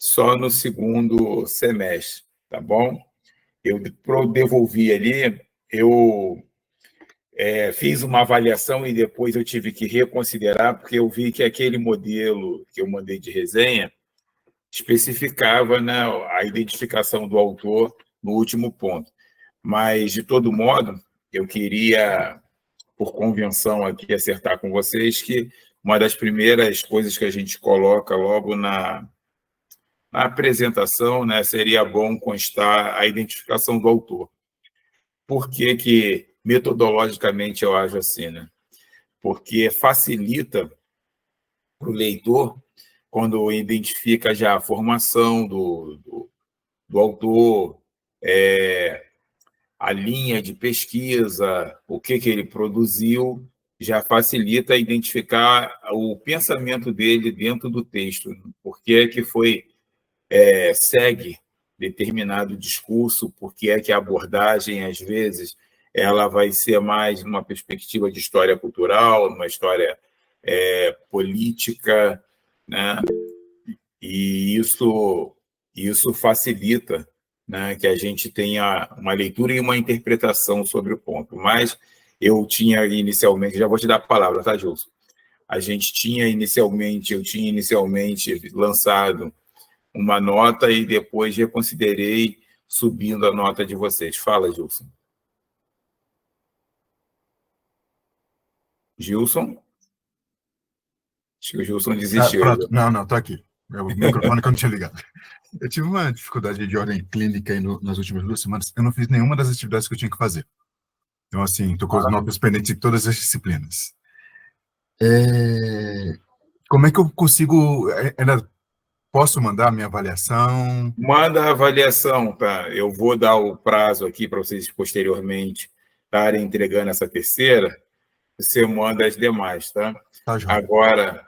só no segundo semestre, tá bom? Eu devolvi ali, eu fiz uma avaliação e depois eu tive que reconsiderar, porque eu vi que aquele modelo que eu mandei de resenha especificava, né, a identificação do autor no último ponto. Mas, de todo modo, eu queria, por convenção aqui, acertar com vocês que uma das primeiras coisas que a gente coloca logo na apresentação, né, seria bom constar a identificação do autor. Por que metodologicamente eu acho assim, né? Porque facilita para o leitor, quando identifica já a formação do autor, a linha de pesquisa, o que ele produziu, já facilita identificar o pensamento dele dentro do texto, por que segue determinado discurso, por que a abordagem, às vezes, ela vai ser mais numa perspectiva de história cultural, uma história política, né? E isso facilita, né, que a gente tenha uma leitura e uma interpretação sobre o ponto. Mas eu tinha inicialmente, já vou te dar a palavra, tá, Gilson? Eu tinha inicialmente lançado uma nota e depois reconsiderei subindo a nota de vocês. Fala, Gilson. Gilson? Acho que o Gilson desistiu. Pronto. Não, estou aqui. O microfone que eu não tinha ligado. Eu tive uma dificuldade de ordem clínica aí nas últimas 2 semanas. Eu não fiz nenhuma das atividades que eu tinha que fazer. Então, assim, estou com as notas pendentes de todas as disciplinas. Como é que eu consigo... Posso mandar a minha avaliação? Manda a avaliação, tá? Eu vou dar o prazo aqui para vocês posteriormente estarem entregando essa terceira. Você manda as demais, tá? Tá, João. Agora,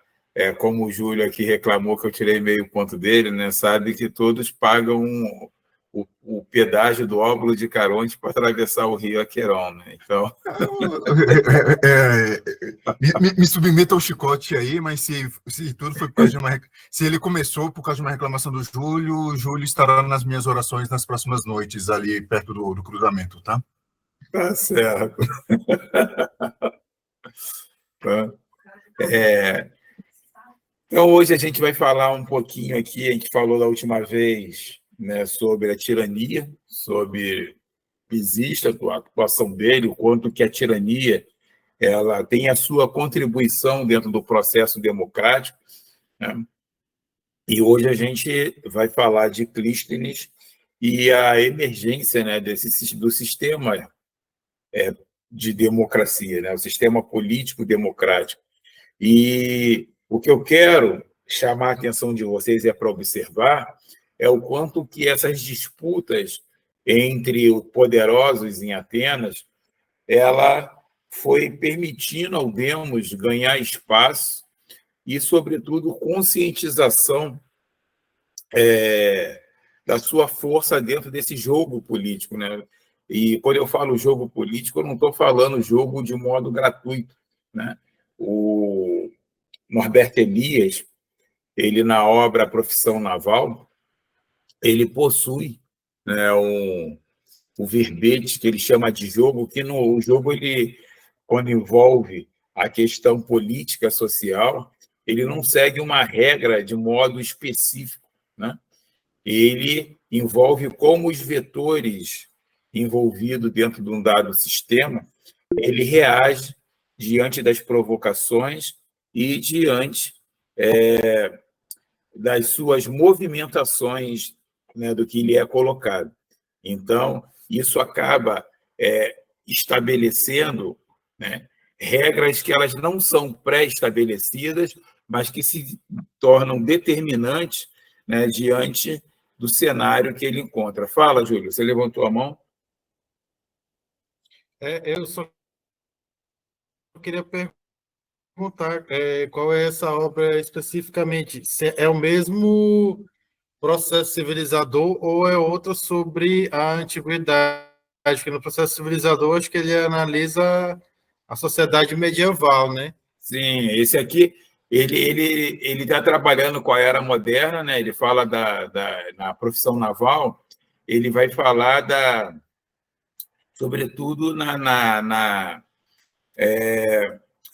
como o Júlio aqui reclamou que eu tirei meio ponto dele, né? Sabe que todos pagam o pedágio do óbolo de Caronte para atravessar o rio Aqueron, né? Então... me submeta ao chicote aí, mas se tudo foi por causa de uma... Se ele começou por causa de uma reclamação do Júlio, o Júlio estará nas minhas orações nas próximas noites, ali perto do cruzamento, tá? Tá certo. Então, hoje a gente vai falar um pouquinho aqui, a gente falou da última vez, né, sobre a tirania, sobre existe a atuação dele, o quanto que a tirania ela tem a sua contribuição dentro do processo democrático, né? E hoje a gente vai falar de Clístenes e a emergência, né, do sistema de democracia, né, o sistema político democrático. E o que eu quero chamar a atenção de vocês para observar é o quanto que essas disputas entre os poderosos em Atenas, ela foi permitindo ao demos ganhar espaço e, sobretudo, conscientização da sua força dentro desse jogo político, né? E quando eu falo jogo político, eu não estou falando jogo de modo gratuito, né? O Norberto Elias, ele na obra Profissão Naval, ele possui, né, o verbete que ele chama de jogo, que o jogo, ele, quando envolve a questão política, social, ele não segue uma regra de modo específico, né? Ele envolve como os vetores envolvidos dentro de um dado sistema, ele reage diante das provocações e diante das suas movimentações, né, do que lhe é colocado. Então, isso acaba estabelecendo, né, regras que elas não são pré-estabelecidas, mas que se tornam determinantes, né, diante do cenário que ele encontra. Fala, Júlio, você levantou a mão? Eu só queria perguntar qual é essa obra especificamente. Se é o mesmo processo civilizador ou é outra sobre a antiguidade? Que no processo civilizador, acho que ele analisa a sociedade medieval, né? Sim, esse aqui ele está trabalhando com a era moderna, né? Ele fala na profissão naval, ele vai falar sobretudo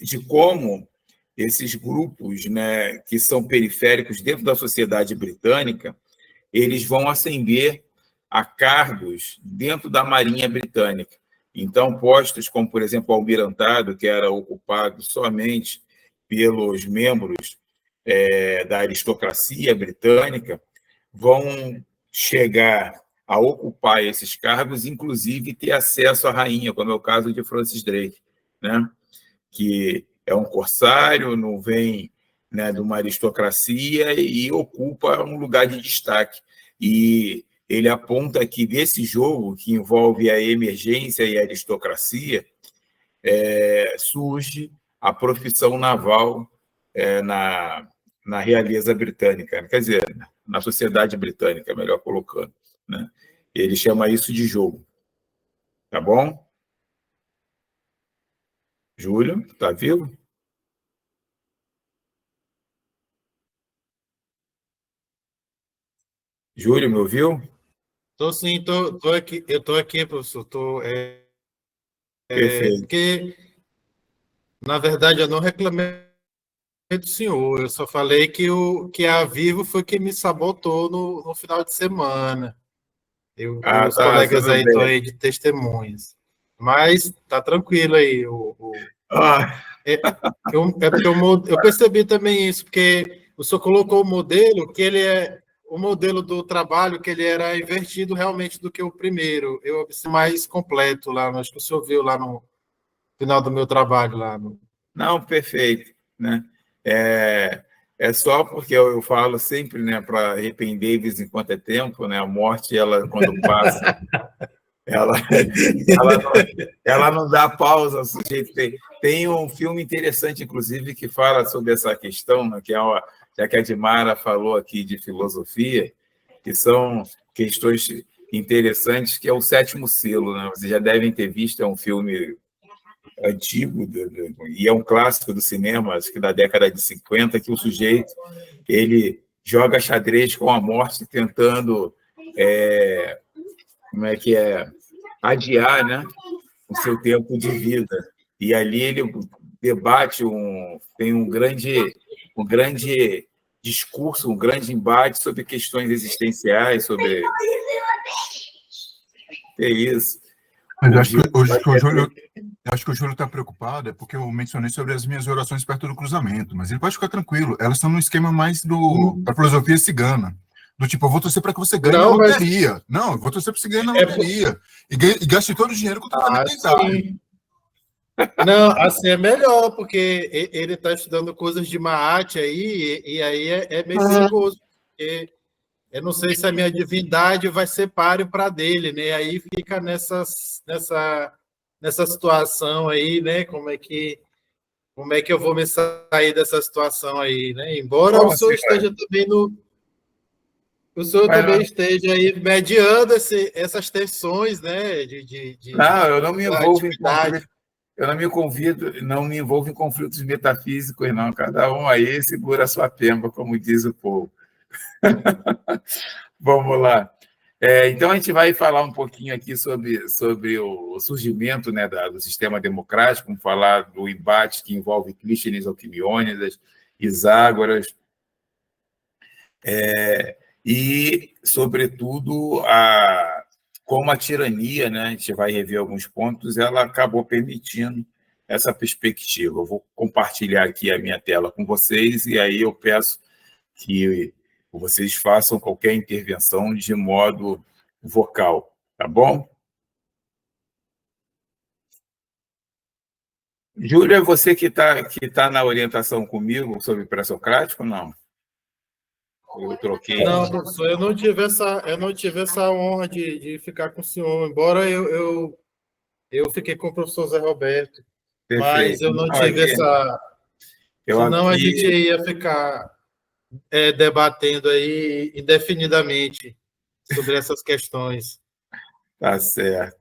de como esses grupos, né, que são periféricos dentro da sociedade britânica, eles vão ascender a cargos dentro da Marinha Britânica. Então, postos como, por exemplo, o almirantado, que era ocupado somente pelos membros da aristocracia britânica, vão chegar a ocupar esses cargos, inclusive ter acesso à rainha, como é o caso de Francis Drake, né? Que é um corsário, não vem, né, de uma aristocracia e ocupa um lugar de destaque. E ele aponta que desse jogo, que envolve a emergência e a aristocracia, surge a profissão naval na realeza britânica, quer dizer, na sociedade britânica, melhor colocando, né? Ele chama isso de jogo. Tá bom? Júlio, tá vivo? Júlio, me ouviu? Tô sim, tô aqui, eu tô aqui, professor. Perfeito. Porque, na verdade, eu não reclamei do senhor, eu só falei que a Vivo foi quem me sabotou no final de semana. Ah, Os tá, colegas tudo aí estão bem. aí de testemunhas. Mas tá tranquilo aí. Ah, É porque eu percebi também isso, porque o senhor colocou o modelo, que ele é o modelo do trabalho, que ele era invertido realmente do que o primeiro. Eu observei mais completo lá, acho que o senhor viu lá no final do meu trabalho lá. não, perfeito, né? É só porque eu falo sempre, né, para arrepender de vez em quando é tempo, né? A morte, ela quando passa, ela, ela não dá pausa, o sujeito tem um filme interessante, inclusive, que fala sobre essa questão, né, já que a Dimara falou aqui de filosofia, que são questões interessantes, que é o Sétimo Selo, né? Vocês já devem ter visto, é um filme antigo, e é um clássico do cinema, acho que da década de 50, que o sujeito ele joga xadrez com a morte, tentando como é que é, adiar, né, o seu tempo de vida. E ali ele debate, tem um grande discurso, um grande embate sobre questões existenciais, sobre isso. Mas O Gil vai ter... acho que o Júlio está preocupado, é porque eu mencionei sobre as minhas orações perto do cruzamento, mas ele pode ficar tranquilo, elas estão no esquema mais da filosofia cigana. Do tipo, eu vou torcer para que você ganhe na Não, mas loteria. Não, eu vou torcer para que você ganhe na loteria. E gaste todo o dinheiro com o tratamento dentário. sim. Não, assim é melhor, porque ele está estudando coisas de Maat aí, e aí é meio perigoso, porque eu não sei se a minha divindade vai ser páreo para dele, né? Aí fica nessa situação aí, né? Como é que eu vou me sair dessa situação aí, né? Embora Como o senhor assim, cara? esteja também o senhor Mas também esteja aí mediando essas tensões, né? não, eu não me Da envolvo em atividade. conflitos, eu não me envolvo em conflitos metafísicos, não. Cada um aí segura a sua pemba, como diz o povo. Vamos lá. Então, a gente vai falar um pouquinho aqui sobre o surgimento, né, do sistema democrático, vamos falar do embate que envolve Clístenes, Alquimiônidas, Iságoras, e, sobretudo, como a tirania, né, a gente vai rever alguns pontos, ela acabou permitindo essa perspectiva. Eu vou compartilhar aqui a minha tela com vocês e aí eu peço que vocês façam qualquer intervenção de modo vocal, tá bom? Júlia, é você que tá na orientação comigo sobre pré-socrático ou não? Eu troquei. Não, professor, eu não tive essa honra de ficar com o senhor, embora eu fiquei com o professor Zé Roberto, mas Perfeito. eu não Não, tive essa. eu Senão a gente aqui, ia ficar debatendo aí indefinidamente sobre essas questões. tá certo.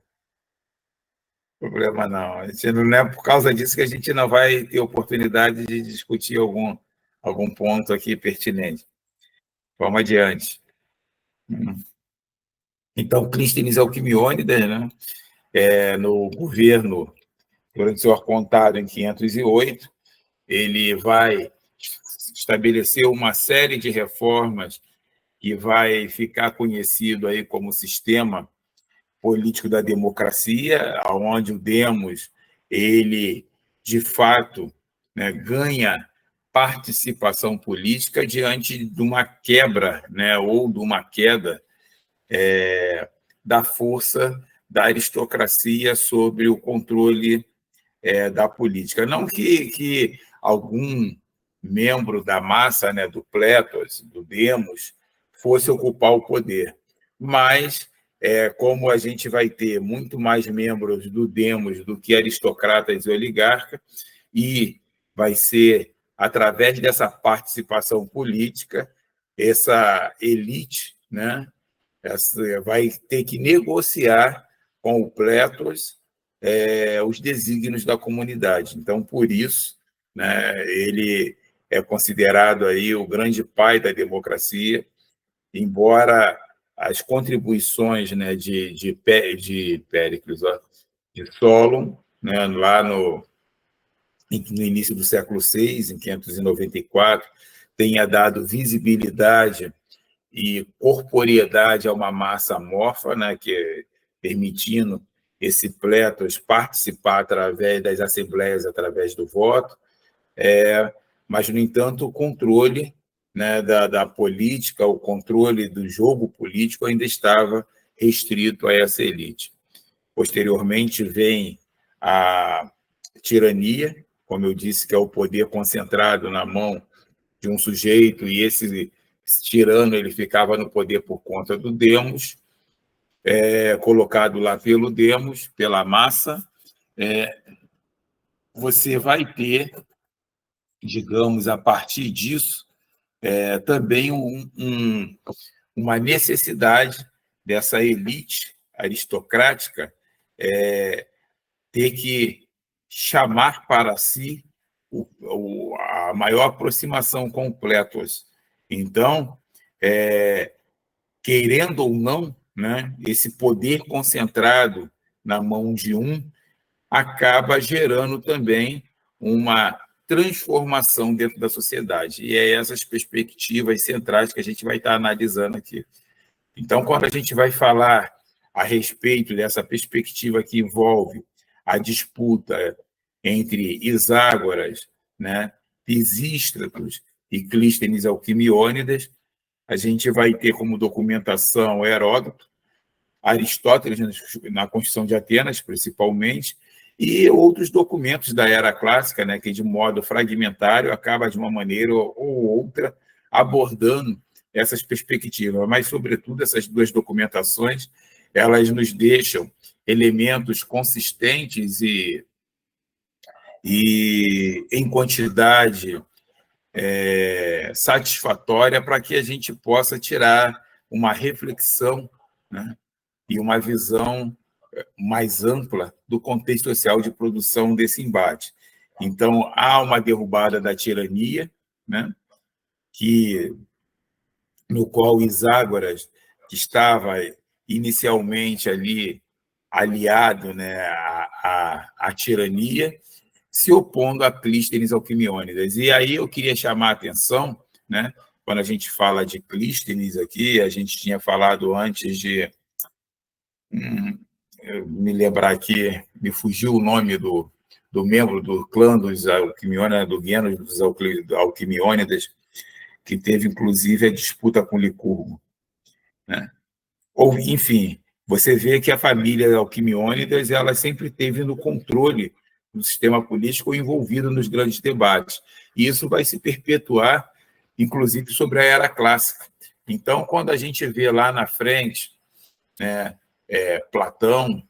Problema não. A gente não é por causa disso que a gente não vai ter oportunidade de discutir algum ponto aqui pertinente. Vamos adiante. Então, Clístenes Alquimiônides, né, no governo, durante seu arcontado em 508, ele vai estabelecer uma série de reformas que vai ficar conhecido aí como sistema político da democracia, onde o demos, ele, de fato, né, ganha participação política diante de uma quebra, né, ou de uma queda da força da aristocracia sobre o controle da política. Não que algum membro da massa, né, do Plétos, do Demos, fosse ocupar o poder, mas como a gente vai ter muito mais membros do Demos do que aristocratas e oligarcas, e vai ser através dessa participação política, essa elite, né, vai ter que negociar com o Plétos os desígnios da comunidade. Então, por isso, né, ele é considerado aí o grande pai da democracia, embora as contribuições, né, de Péricles, de Solon, né, lá no início do século VI, em 594, tenha dado visibilidade e corporeidade a uma massa amorfa, né, permitindo esse Plétos participar através das assembleias, através do voto, mas, no entanto, o controle, né, da política, o controle do jogo político ainda estava restrito a essa elite. Posteriormente, vem a tirania, como eu disse, que é o poder concentrado na mão de um sujeito, e esse tirano ele ficava no poder por conta do demos, colocado lá pelo demos, pela massa. Você vai ter, digamos, a partir disso, também uma necessidade dessa elite aristocrática ter que chamar para si a maior aproximação com o Plétos. Então, querendo ou não, né, esse poder concentrado na mão de um acaba gerando também uma transformação dentro da sociedade. E é essas perspectivas centrais que a gente vai estar analisando aqui. Então, quando a gente vai falar a respeito dessa perspectiva que envolve a disputa entre Iságoras, né, Pisístratos e Clístenes Alquimiônides, a gente vai ter como documentação Heródoto, Aristóteles na Constituição de Atenas, principalmente, e outros documentos da era clássica, né, que de modo fragmentário acaba de uma maneira ou outra abordando essas perspectivas, mas, sobretudo, essas duas documentações, elas nos deixam elementos consistentes e em quantidade satisfatória para que a gente possa tirar uma reflexão, né, e uma visão mais ampla do contexto social de produção desse embate. Então, há uma derrubada da tirania, né, no qual Iságoras, que estava inicialmente ali aliado, né, à tirania, se opondo a Clístenes Alquimiônides. E aí eu queria chamar a atenção, né, quando a gente fala de Clístenes aqui, a gente tinha falado antes de me lembrar aqui, me fugiu o nome do membro do clã dos Alquimiônides, do Guenos dos Alquimiônides, que teve, inclusive, a disputa com Licurgo, né? Ou, enfim, você vê que a família Alquimiônides ela sempre teve no controle do sistema político envolvido nos grandes debates. E isso vai se perpetuar, inclusive, sobre a era clássica. Então, quando a gente vê lá na frente, né, Platão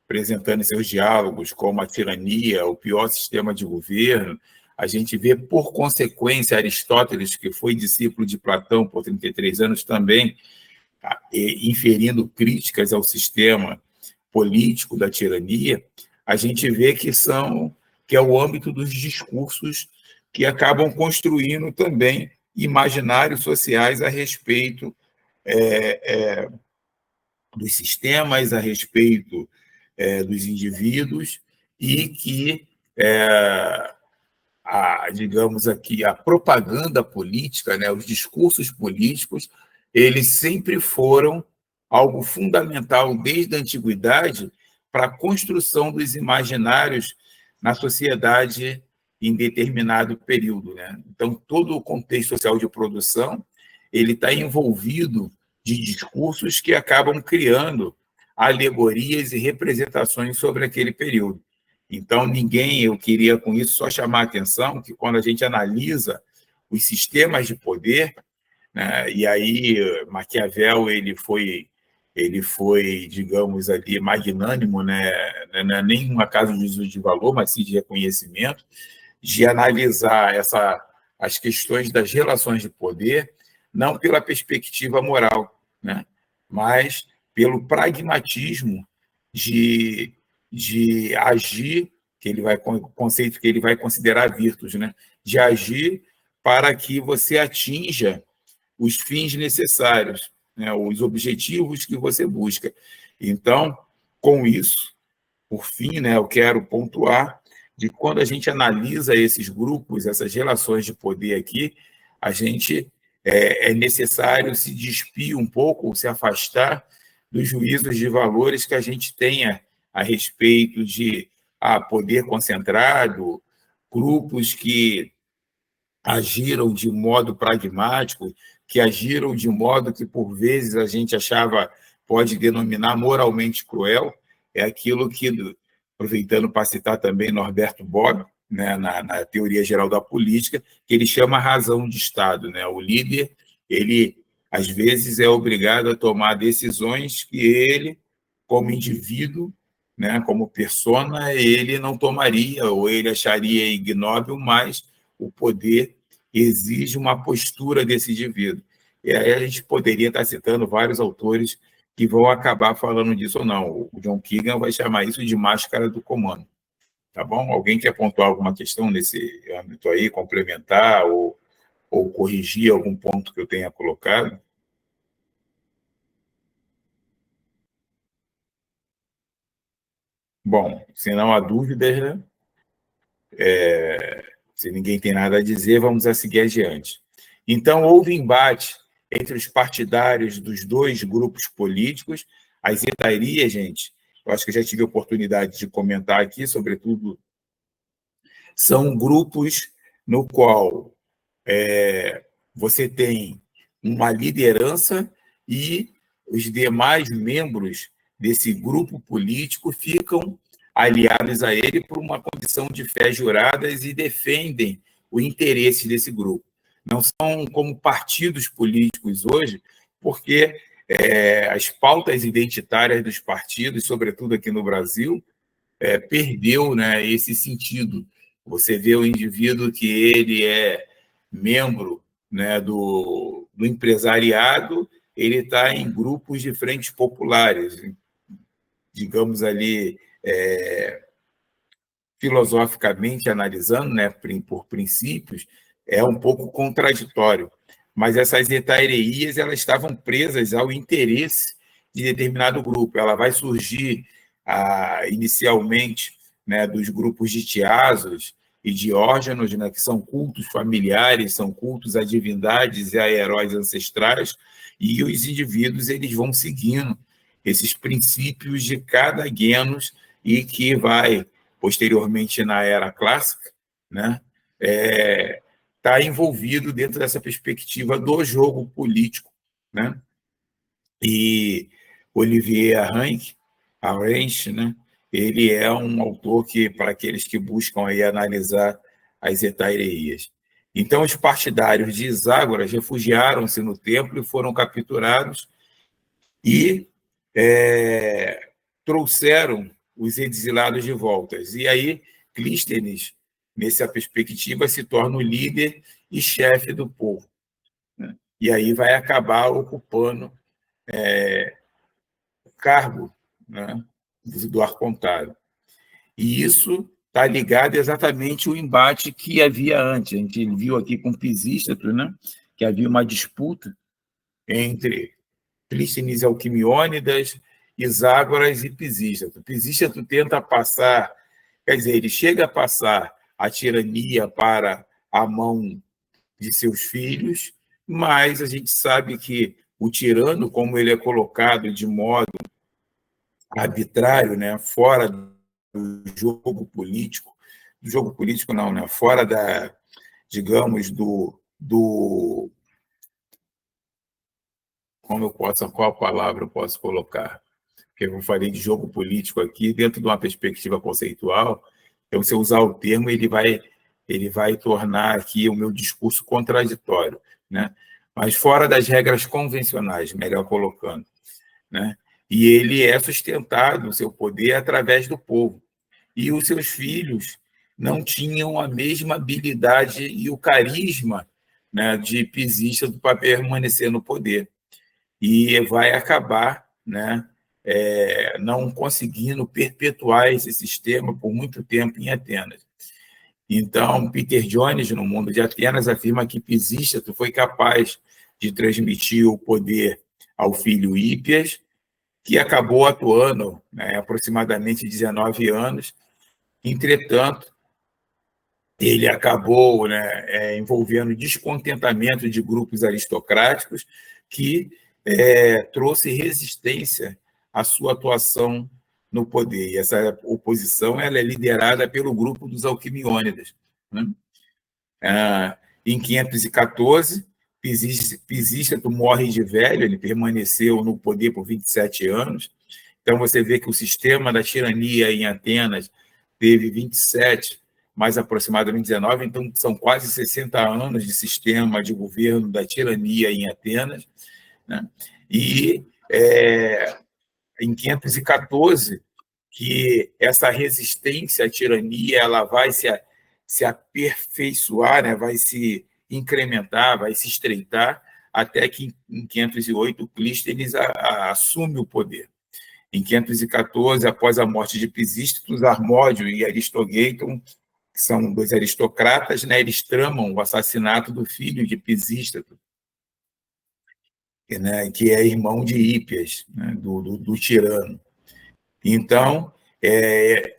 apresentando em seus diálogos como a tirania, o pior sistema de governo, a gente vê, por consequência, Aristóteles, que foi discípulo de Platão por 33 anos também, inferindo críticas ao sistema político da tirania, a gente vê que é o âmbito dos discursos que acabam construindo também imaginários sociais a respeito dos sistemas, a respeito dos indivíduos, e que digamos aqui, a propaganda política, né, os discursos políticos, eles sempre foram algo fundamental desde a antiguidade para a construção dos imaginários na sociedade em determinado período, né? Então, todo o contexto social de produção ele está envolvido de discursos que acabam criando alegorias e representações sobre aquele período. Então, eu queria com isso só chamar a atenção que quando a gente analisa os sistemas de poder, né, e aí Maquiavel ele foi, digamos ali, magnânimo, né, não é nem uma casa de juízo de valor, mas sim de reconhecimento, de analisar as questões das relações de poder, não pela perspectiva moral, né, mas pelo pragmatismo de agir, conceito que ele vai considerar virtudes, né, de agir para que você atinja os fins necessários, né, os objetivos que você busca. Então, com isso, por fim, né, eu quero pontuar de quando a gente analisa esses grupos, essas relações de poder aqui, a gente é necessário se despir um pouco, se afastar dos juízos de valores que a gente tenha a respeito de poder concentrado, grupos que agiram de modo pragmático, que agiram de modo que, por vezes, a gente achava, pode denominar moralmente cruel, é aquilo que, aproveitando para citar também Norberto Bobbio, né, na teoria geral da política, que ele chama razão de Estado, né? O líder, ele, às vezes, é obrigado a tomar decisões que ele, como indivíduo, né, como persona, ele não tomaria, ou ele acharia ignóbil, mas o poder exige uma postura desse indivíduo. E aí a gente poderia estar citando vários autores que vão acabar falando disso ou não. O John Keegan vai chamar isso de máscara do comando. Tá bom? Alguém quer pontuar alguma questão nesse âmbito aí, complementar ou corrigir algum ponto que eu tenha colocado? Bom, se não há dúvidas, né? Se ninguém tem nada a dizer, vamos a seguir adiante. Então, houve embate entre os partidários dos dois grupos políticos. As etarias, gente, eu acho que eu já tive a oportunidade de comentar aqui, sobretudo, são grupos no qual você tem uma liderança e os demais membros desse grupo político ficam aliados a ele por uma condição de fé juradas e defendem o interesse desse grupo. Não são como partidos políticos hoje, porque as pautas identitárias dos partidos, sobretudo aqui no Brasil, perdeu, né, esse sentido. Você vê o indivíduo que ele é membro, né, do empresariado, ele está em grupos de frentes populares, digamos ali, filosoficamente analisando, né, por princípios, é um pouco contraditório. Mas essas etareias elas estavam presas ao interesse de determinado grupo. Ela vai surgir inicialmente, né, dos grupos de tiasos e diógenos, né, que são cultos familiares, são cultos a divindades e a heróis ancestrais, e os indivíduos eles vão seguindo esses princípios de cada genos e que vai, posteriormente na era clássica, né, está envolvido dentro dessa perspectiva do jogo político, né? E Olivier Arendt, né? Ele é um autor que, para aqueles que buscam aí analisar as hetaireias. Então, os partidários de Iságoras refugiaram-se no templo e foram capturados e trouxeram os exilados de volta. E aí, Clístenes, nessa perspectiva, se torna o líder e chefe do povo, né? E aí vai acabar ocupando o cargo, né, do arcontário. E isso está ligado exatamente ao embate que havia antes. A gente viu aqui com Pisístrato, né, que havia uma disputa entre Clístenes Alquimiônidas, Iságoras e Pisístrato. Pisístrato tenta passar, quer dizer, ele chega a passar a tirania para a mão de seus filhos, mas a gente sabe que o tirano, como ele é colocado de modo arbitrário, né, fora do jogo político não, né, fora da, digamos, como eu posso, qual palavra eu posso colocar? Porque eu falei de jogo político aqui, dentro de uma perspectiva conceitual, então, se eu usar o termo, ele vai tornar aqui o meu discurso contraditório, né? Mas fora das regras convencionais, melhor colocando, né? E ele é sustentado, o seu poder, através do povo. E os seus filhos não tinham a mesma habilidade e o carisma, né, de Pisístrato para permanecer no poder. E vai acabar, né, não conseguindo perpetuar esse sistema por muito tempo em Atenas. Então, Peter Jones, no Mundo de Atenas, afirma que Pisístrato foi capaz de transmitir o poder ao filho Hípias, que acabou atuando, né, aproximadamente 19 anos. Entretanto, ele acabou, né, envolvendo descontentamento de grupos aristocráticos que trouxe resistência à sua atuação no poder. E essa oposição ela é liderada pelo grupo dos Alquimiônidas, né? Em 514, Pisístrato morre de velho, ele permaneceu no poder por 27 anos. Então, você vê que o sistema da tirania em Atenas teve 27, mais aproximadamente 19, então são quase 60 anos de sistema de governo da tirania em Atenas, né? E em 514, que essa resistência à tirania ela vai se aperfeiçoar, né? Vai se incrementar, vai se estreitar, até que em 508 Clístenes assume o poder. Em 514, após a morte de Pisístrato, Harmódio e Aristogeiton, que são dois aristocratas, né, eles tramam o assassinato do filho de Pisístrato, né, que é irmão de Hípias, né, do tirano. Então,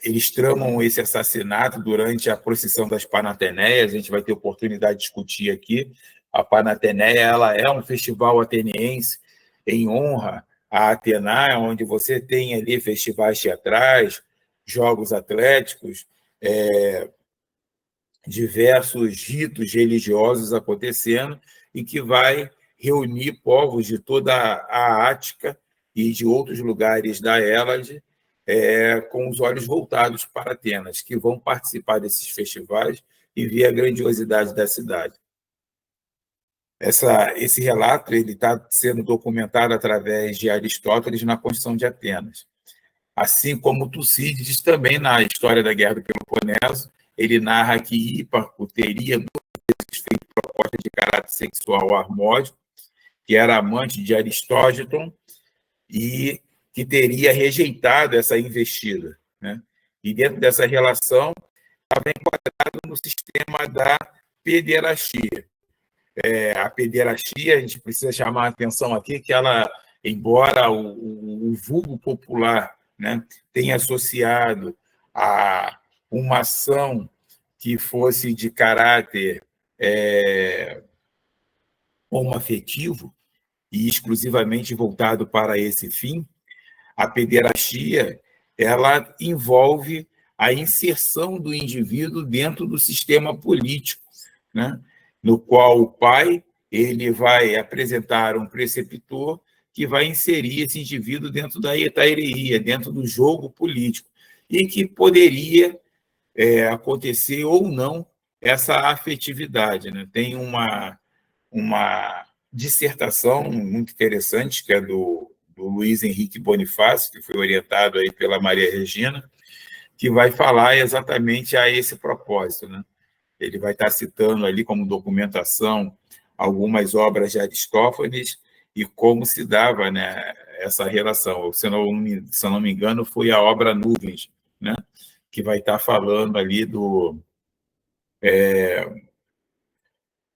eles tramam esse assassinato durante a procissão das Panateneias. A gente vai ter oportunidade de discutir aqui. A Panateneia ela é um festival ateniense em honra a Atena, onde você tem ali festivais teatrais, jogos atléticos, diversos ritos religiosos acontecendo e que vai reunir povos de toda a Ática e de outros lugares da Hélade, com os olhos voltados para Atenas, que vão participar desses festivais e ver a grandiosidade da cidade. Esse relato está sendo documentado através de Aristóteles na Constituição de Atenas. Assim como Tucídides, também na história da Guerra do Peloponeso, ele narra que Híparco teria duas vezes feito proposta de caráter sexual a Harmódio, que era amante de Aristógiton, e que teria rejeitado essa investida, né? E dentro dessa relação estava enquadrado no sistema da pederastia. A pederastia, a gente precisa chamar a atenção aqui que ela, embora o vulgo popular, né, tenha associado a uma ação que fosse de caráter homoafetivo e exclusivamente voltado para esse fim, a pederastia ela envolve a inserção do indivíduo dentro do sistema político, né, no qual o pai ele vai apresentar um preceptor que vai inserir esse indivíduo dentro da hetaireia, dentro do jogo político, e que poderia acontecer ou não essa afetividade, né? Tem uma dissertação muito interessante, que é do Luiz Henrique Bonifácio, que foi orientado aí pela Maria Regina, que vai falar exatamente a esse propósito, né? Ele vai estar citando ali como documentação algumas obras de Aristófanes e como se dava, né, essa relação. Se eu não me engano, foi a obra Nuvens, né, que vai estar falando ali do...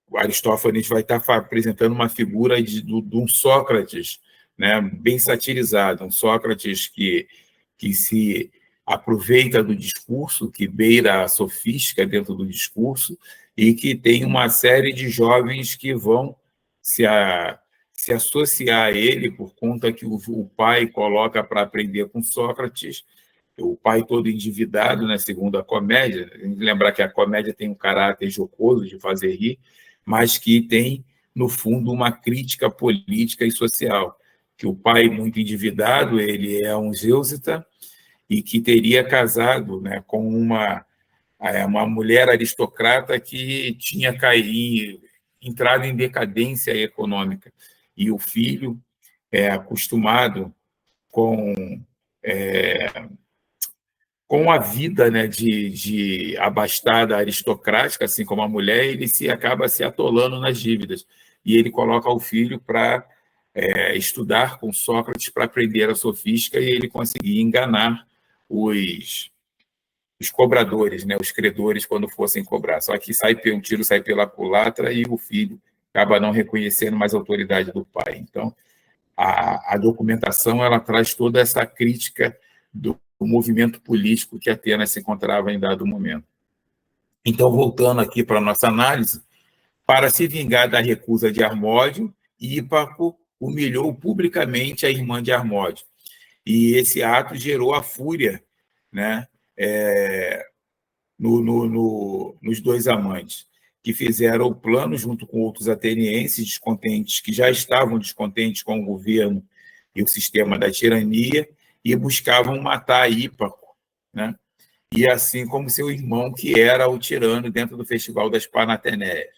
o Aristófanes vai estar apresentando uma figura de um Sócrates, né, bem satirizado, um Sócrates que se aproveita do discurso, que beira a sofística dentro do discurso, e que tem uma série de jovens que vão se associar a ele por conta que o pai coloca para aprender com Sócrates, o pai todo endividado, né, segundo a comédia. Lembrar que a comédia tem um caráter jocoso de fazer rir, mas que tem, no fundo, uma crítica política e social, que o pai, muito endividado, ele é um Zêusita, e que teria casado, né, com uma mulher aristocrata que tinha entrado em decadência econômica. E o filho, acostumado com a vida, né, de abastada aristocrática, assim como a mulher, ele acaba se atolando nas dívidas. E ele coloca o filho para estudar com Sócrates para aprender a sofística, e ele conseguir enganar os cobradores, né, os credores, quando fossem cobrar. Só que um tiro sai pela culatra e o filho acaba não reconhecendo mais a autoridade do pai. Então, a documentação ela traz toda essa crítica do movimento político que Atenas se encontrava em dado momento. Então, voltando aqui para a nossa análise, para se vingar da recusa de Harmódio, Hípaco humilhou publicamente a irmã de Harmódio. E esse ato gerou a fúria, né, nos dois amantes, que fizeram o plano junto com outros atenienses descontentes, que já estavam descontentes com o governo e o sistema da tirania, e buscavam matar Hípaco, né? E assim como seu irmão, que era o tirano dentro do Festival das Panateneias.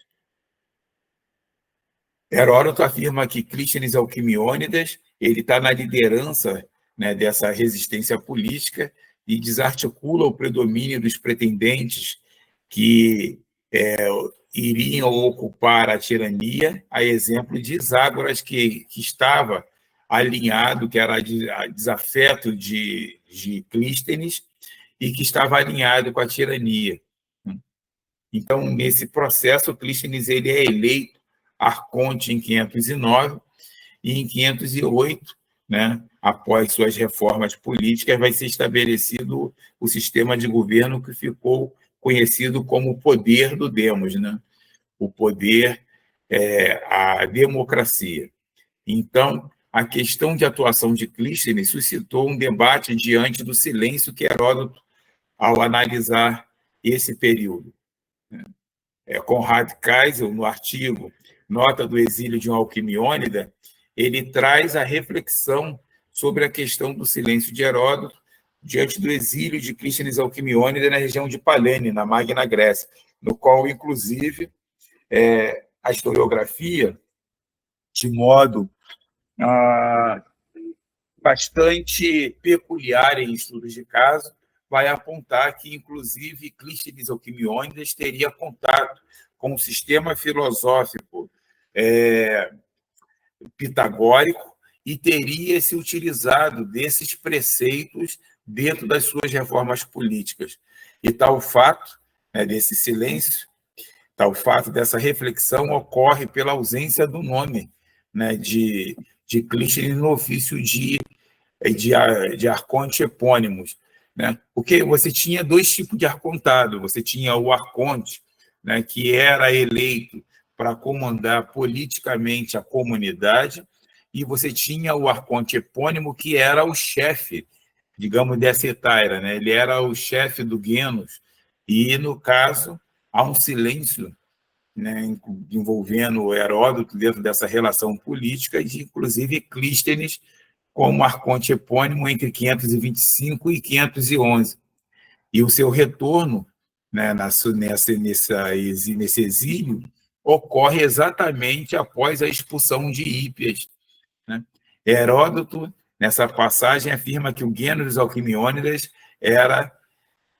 Heródoto afirma que Clístenes Alquimiônidas ele está na liderança, né, dessa resistência política e desarticula o predomínio dos pretendentes que iriam ocupar a tirania, a exemplo de Iságoras, que estava alinhado, que era desafeto de Clístenes, e que estava alinhado com a tirania. Então, nesse processo, Clístenes ele é eleito arconte em 509, e em 508, né, após suas reformas políticas, vai ser estabelecido o sistema de governo que ficou conhecido como o poder do demos, né? O poder, a democracia. Então, a questão de atuação de Clístenes suscitou um debate diante do silêncio que Heródoto, ao analisar esse período. Conrad Kaisel, no artigo Nota do Exílio de um Alquimiônida, ele traz a reflexão sobre a questão do silêncio de Heródoto diante do exílio de Clístenes Alquimiônida na região de Palene, na Magna Grécia, no qual, inclusive, a historiografia, de modo bastante peculiar em estudos de caso, vai apontar que, inclusive, Clístenes Alquimiônidas teria contato com o sistema filosófico pitagórico e teria se utilizado desses preceitos dentro das suas reformas políticas. E tal fato, desse silêncio, tal fato dessa reflexão ocorre pela ausência do nome, né, de Clístenes no ofício de arconte epônimos, né? Porque você tinha dois tipos de arcontado. Você tinha o arconte, né, que era eleito para comandar politicamente a comunidade, e você tinha o arconte epônimo, que era o chefe, digamos, dessa hetaira, né? Ele era o chefe do genus, e, no caso, há um silêncio, né, envolvendo Heródoto dentro dessa relação política, e, inclusive, Clístenes como arconte epônimo entre 525 e 511. E o seu retorno, né, nesse exílio ocorre exatamente após a expulsão de Hípias, né? Heródoto, nessa passagem, afirma que o gênero dos Alquimiônidas era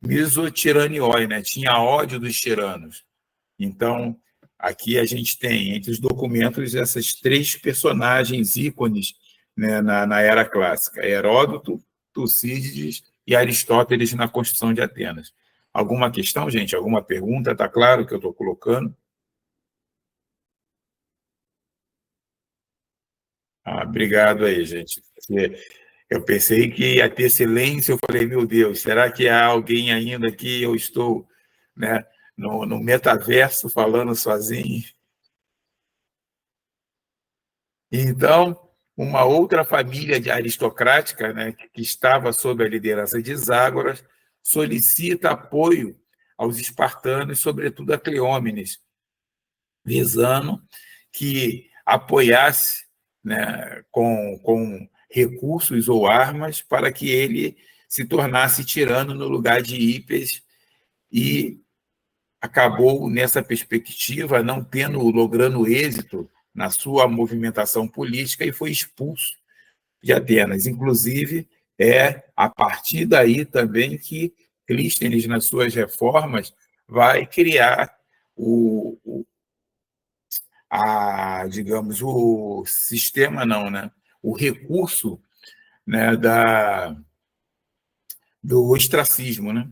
misotiranioi, né? Tinha ódio dos tiranos. Então, aqui a gente tem, entre os documentos, essas três personagens ícones, né, na era clássica: Heródoto, Tucídides e Aristóteles na construção de Atenas. Alguma questão, gente? Alguma pergunta? Está claro o que eu estou colocando? Obrigado aí, gente. Eu pensei que ia ter silêncio, eu falei, meu Deus, será que há alguém ainda que eu estou, né, no metaverso falando sozinho? Então, uma outra família aristocrática, né, que estava sob a liderança de Zágoras, solicita apoio aos espartanos, sobretudo a Cleómenes, visando que apoiasse, né, com recursos ou armas para que ele se tornasse tirano no lugar de Hípes, e acabou, nessa perspectiva, não logrando êxito na sua movimentação política e foi expulso de Atenas. Inclusive, é a partir daí também que Clístenes, nas suas reformas, vai criar digamos, o sistema, não, né? O recurso, né, do ostracismo, né?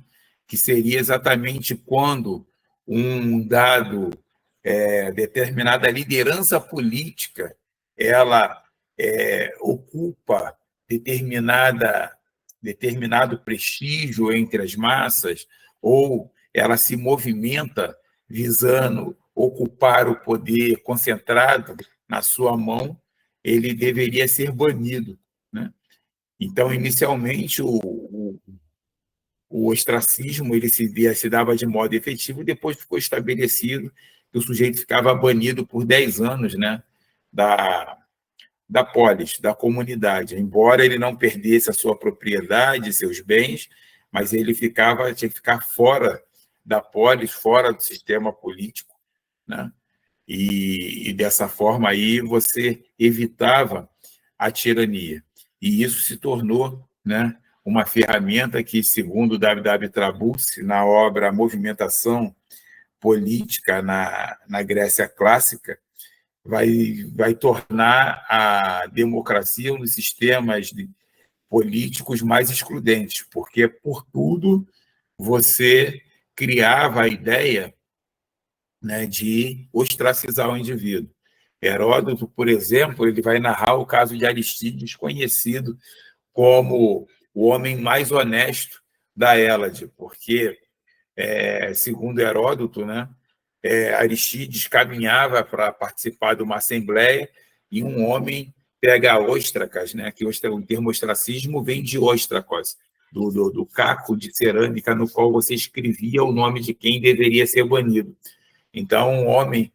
Que seria exatamente quando um determinada liderança política ela ocupa determinado prestígio entre as massas, ou ela se movimenta visando ocupar o poder concentrado na sua mão, ele deveria ser banido, né? Então, inicialmente, o ostracismo ele se dava de modo efetivo e depois ficou estabelecido que o sujeito ficava banido por 10 anos, né, da polis, da comunidade. Embora ele não perdesse a sua propriedade, seus bens, mas ele tinha que ficar fora da polis, fora do sistema político, né? E dessa forma aí você evitava a tirania. E isso se tornou, né, uma ferramenta que, segundo W. Trabulsi, na obra Movimentação Política na Grécia Clássica, vai tornar a democracia um dos sistemas políticos mais excludentes, porque, por tudo, você criava a ideia, né, de ostracizar o indivíduo. Heródoto, por exemplo, ele vai narrar o caso de Aristides, conhecido como o homem mais honesto da Hélade, porque, segundo Heródoto, né, Aristides caminhava para participar de uma assembleia e um homem pega óstracas, né, que o termo ostracismo vem de óstracos, do caco de cerâmica no qual você escrevia o nome de quem deveria ser banido. Então, um homem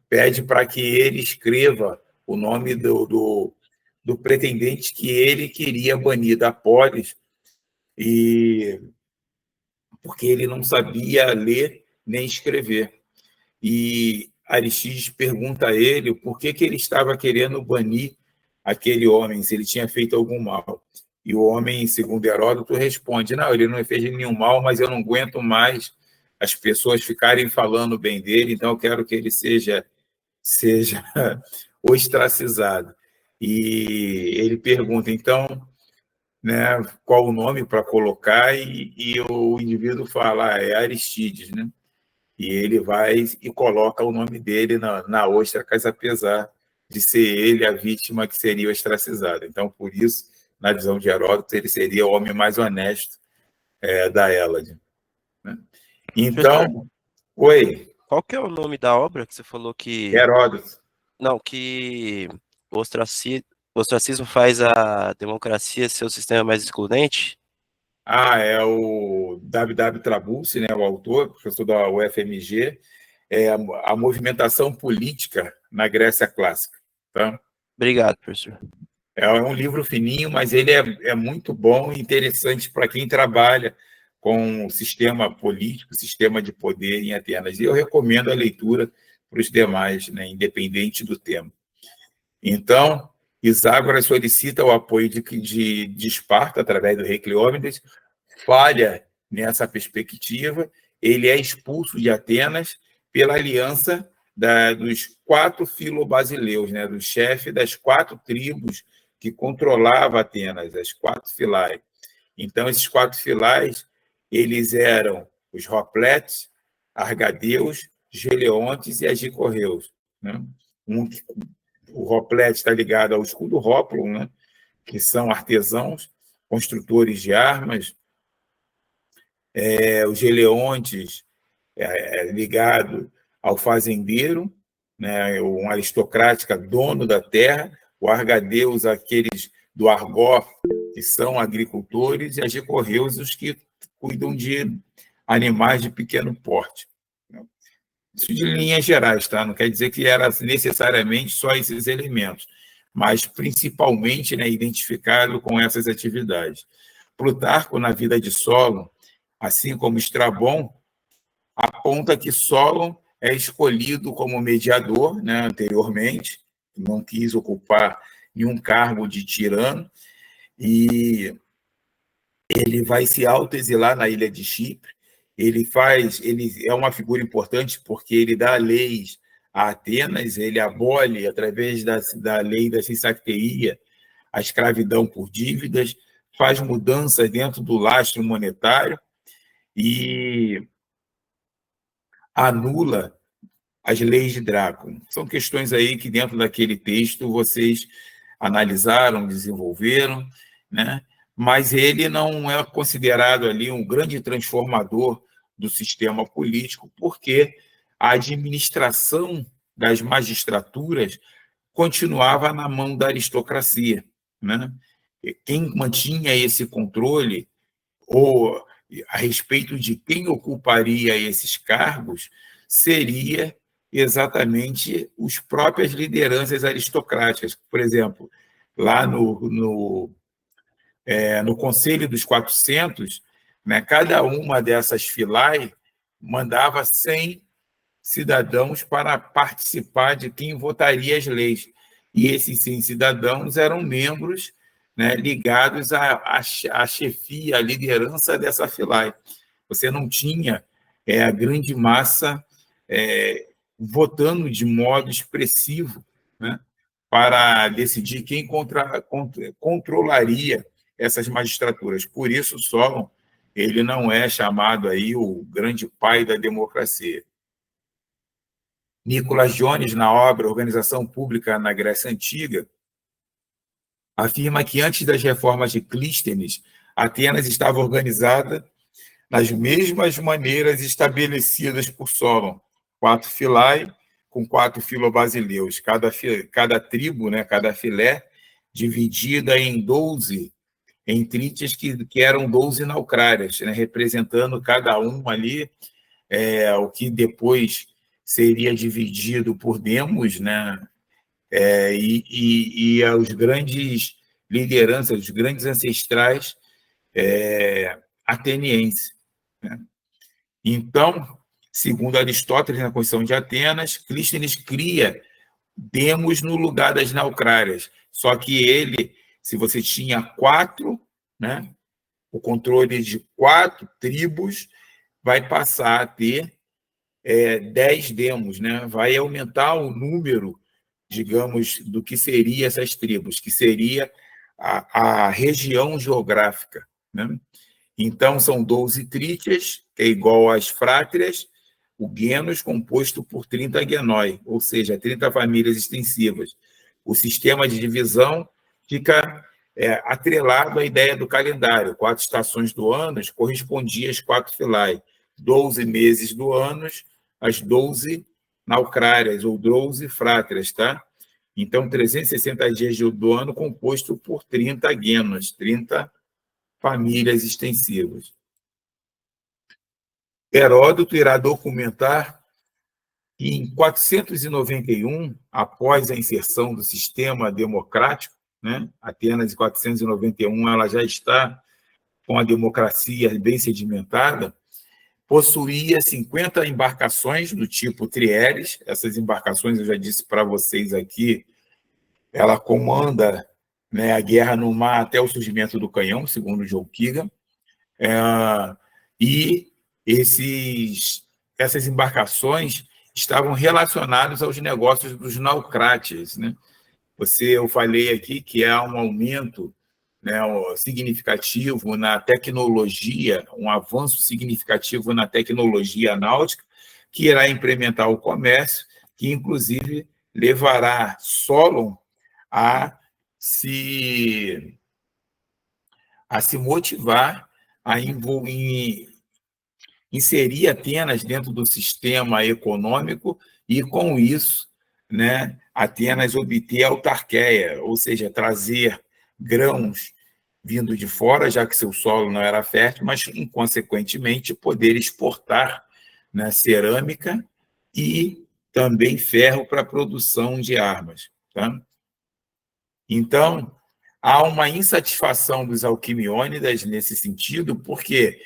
pede para que ele escreva o nome do pretendente que ele queria banir da polis, porque ele não sabia ler nem escrever. E Aristides pergunta a ele por que ele estava querendo banir aquele homem, se ele tinha feito algum mal. E o homem, segundo Heródoto, responde: não, ele não fez nenhum mal, mas eu não aguento mais as pessoas ficarem falando bem dele, então eu quero que ele seja ostracizado. E ele pergunta, então, né, qual o nome para colocar, e o indivíduo fala, é Aristides, né? E ele vai e coloca o nome dele na ostracas, apesar de ser ele a vítima que seria ostracizada. Então, por isso, na visão de Heródoto, ele seria o homem mais honesto da Hélade, né? Então, oi. Qual que é o nome da obra que você falou que... Heródoto. Não, que o ostracismo faz a democracia ser o sistema mais excludente? É o W. Trabulsi, né, o autor, professor da UFMG, a movimentação política na Grécia Clássica. Tá? Obrigado, professor. É um livro fininho, mas ele é muito bom e interessante para quem trabalha com o sistema político, sistema de poder em Atenas. E eu recomendo a leitura para os demais, né, independente do tema. Então, Iságoras solicita o apoio de Esparta, através do rei Cleómenes, falha nessa perspectiva, ele é expulso de Atenas pela aliança dos 4 filobasileus, né, do chefe das 4 tribos que controlava Atenas, as 4 filai. Então, esses 4 filais, eles eram os Hopletes, Argadeus, Geleontes e Agicorreus, né? O Hoplete está ligado ao escudo Hoplon, né? Que são artesãos, construtores de armas. Os Geleontes ligado ao fazendeiro, né? Um aristocrática dono da terra. O Argadeus, aqueles do Argó, que são agricultores, e Agicorreus, os que cuidam de animais de pequeno porte. Isso de linhas gerais, tá? Não quer dizer que era necessariamente só esses elementos, mas principalmente, né, identificado com essas atividades. Plutarco, na Vida de Solon, assim como Estrabão, aponta que Solon é escolhido como mediador, né, anteriormente, não quis ocupar nenhum cargo de tirano, e ele vai se autoexilar na ilha de Chipre. Ele é uma figura importante porque ele dá leis a Atenas, ele abole, através da lei da sisacteia, a escravidão por dívidas, faz mudanças dentro do lastro monetário e anula as leis de Drácula. São questões aí que dentro daquele texto vocês analisaram, desenvolveram, né? Mas ele não é considerado ali um grande transformador do sistema político, porque a administração das magistraturas continuava na mão da aristocracia, né? Quem mantinha esse controle, ou a respeito de quem ocuparia esses cargos, seria exatamente as próprias lideranças aristocráticas. Por exemplo, lá no Conselho dos 400, né, cada uma dessas filai mandava 100 cidadãos para participar de quem votaria as leis. E esses 100 cidadãos eram membros, né, ligados à chefia, à liderança dessa filai. Você não tinha a grande massa votando de modo expressivo, né, para decidir quem controlaria essas magistraturas. Por isso, Solon, ele não é chamado aí o grande pai da democracia. Nicolas Jones, na obra Organização Pública na Grécia Antiga, afirma que antes das reformas de Clístenes, Atenas estava organizada nas mesmas maneiras estabelecidas por Solon, 4 filai com 4 filobasileus, cada tribo, né, cada filé, dividida em 12 entrites que eram 12 naucrárias, né, representando cada um ali o que depois seria dividido por demos, né, e os grandes lideranças, os grandes ancestrais atenienses, né? Então, segundo Aristóteles, na Constituição de Atenas, Clístenes cria demos no lugar das naucrárias. Só que ele, se você tinha 4, né, o controle de 4 tribos, vai passar a ter 10 demos, né? Vai aumentar o número, digamos, do que seria essas tribos, que seria a região geográfica, né? Então, são 12 trítias, que é igual às frátrias, o genos composto por 30 genoi, ou seja, 30 famílias extensivas. O sistema de divisão fica atrelado à ideia do calendário. 4 estações do ano correspondiam às 4 filai. 12 meses do ano, as 12 naucrárias, ou 12 frátrias, tá? Então, 360 dias do ano composto por 30 genos, 30 famílias extensivas. Heródoto irá documentar que em 491, após a inserção do sistema democrático, né, Atenas em 491 ela já está com a democracia bem sedimentada, possuía 50 embarcações do tipo Trieres. Essas embarcações, eu já disse para vocês aqui, ela comanda, né, a guerra no mar até o surgimento do canhão, segundo Joe Keegan. E essas embarcações estavam relacionadas aos negócios dos naucrates, né? Eu falei aqui que há um aumento né, significativo na tecnologia, um avanço significativo na tecnologia náutica, que irá implementar o comércio, que inclusive levará Solon a se motivar a inserir Atenas dentro do sistema econômico e, com isso, né, Atenas obter autarqueia, ou seja, trazer grãos vindo de fora, já que seu solo não era fértil, mas, consequentemente, poder exportar, né, cerâmica e também ferro para a produção de armas. Tá? Então, há uma insatisfação dos Alquimiônidas nesse sentido, porque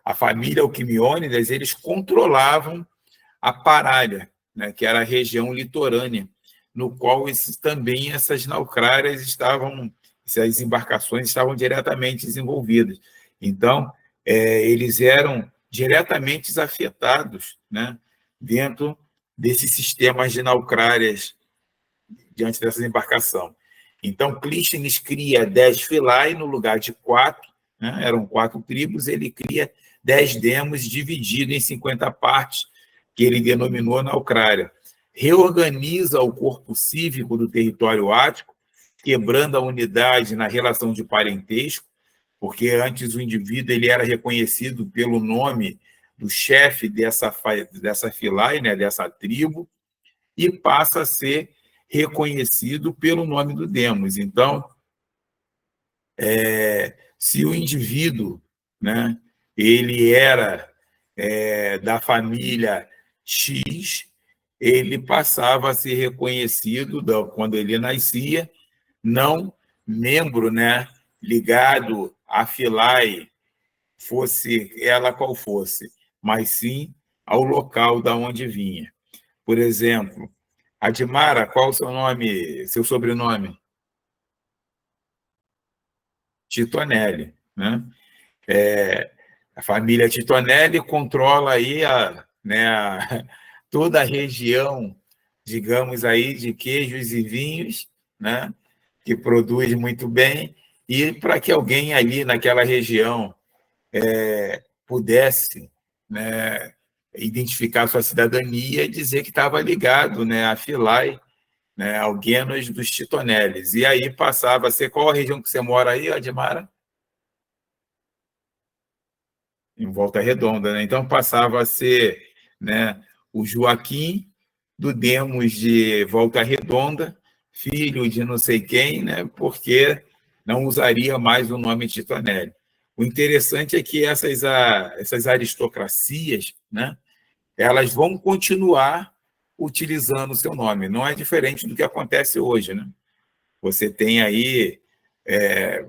a família Alquimiônidas eles controlavam a Parália, né, que era a região litorânea, no qual também essas naucrárias essas embarcações estavam diretamente desenvolvidas. Então, eles eram diretamente afetados, né, dentro desses sistemas de naucrárias diante dessa embarcação. Então, Clístenes cria 10 filai no lugar de 4, né? Eram 4 tribos, ele cria 10 demos divididos em 50 partes, que ele denominou Naucrária. Reorganiza o corpo cívico do território ático, quebrando a unidade na relação de parentesco, porque antes o indivíduo ele era reconhecido pelo nome do chefe dessa filai, né, dessa tribo, e passa a ser reconhecido pelo nome do demos. Então, se o indivíduo, né, ele era da família X, ele passava a ser reconhecido quando ele nascia, não membro, né, ligado à filai, fosse ela qual fosse, mas sim ao local da onde vinha. Por exemplo, Admara, qual o seu nome, seu sobrenome? Titonelli, né? A família Titonelli controla aí toda a região, digamos aí, de queijos e vinhos, né? Que produz muito bem, e para que alguém ali naquela região pudesse, né, identificar sua cidadania e dizer que estava ligado, né, à Filai, né, ao Guenos dos Titoneles. E aí passava a ser... Qual a região que você mora aí, Admara? Em Volta Redonda, né? Então passava a ser, né, o Joaquim do Demos de Volta Redonda, filho de não sei quem, né, porque não usaria mais o nome Titonelli. O interessante é que essas aristocracias, né, elas vão continuar utilizando o seu nome. Não é diferente do que acontece hoje, né? Você tem aí,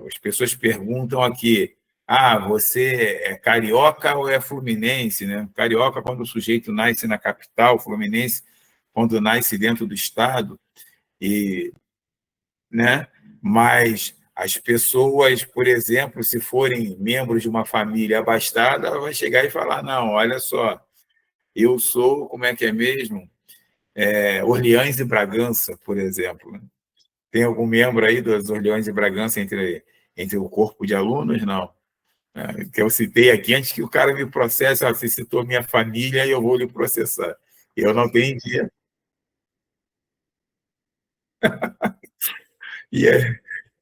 as pessoas perguntam aqui, você é carioca ou é fluminense, né? Carioca quando o sujeito nasce na capital, fluminense quando nasce dentro do estado, né? Mas as pessoas, por exemplo, se forem membros de uma família abastada, ela vai chegar e falar, não, olha só, eu sou, como é que é mesmo? Orleans e Bragança, por exemplo. Né? Tem algum membro aí dos Orleans e Bragança entre o corpo de alunos? Não. Que eu citei aqui, antes que o cara me processe, você citou minha família e eu vou lhe processar. Eu não tenho dinheiro. E,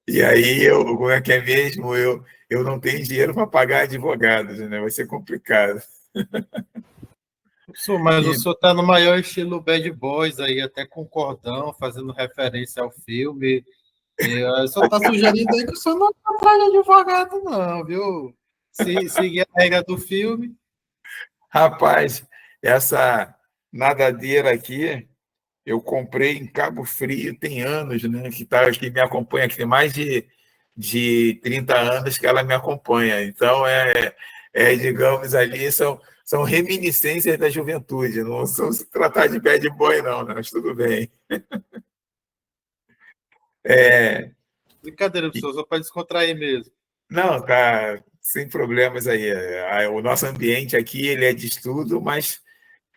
e aí, como é que é mesmo? Eu não tenho dinheiro para pagar advogados, né? Vai ser complicado. Mas o senhor está no maior estilo Bad Boys aí, até com cordão, fazendo referência ao filme. O senhor está sugerindo aí que o senhor não atrás de advogado, não, viu? Se seguir a regra do filme. Rapaz, essa nadadeira aqui, eu comprei em Cabo Frio, tem anos, né? Que me acompanha aqui, tem mais de 30 anos que ela me acompanha. Então, digamos ali, são reminiscências da juventude, não são se tratar de bad boy, não, mas tudo bem. Brincadeira, professor, só para descontrair mesmo. Não, tá sem problemas aí. O nosso ambiente aqui ele é de estudo, mas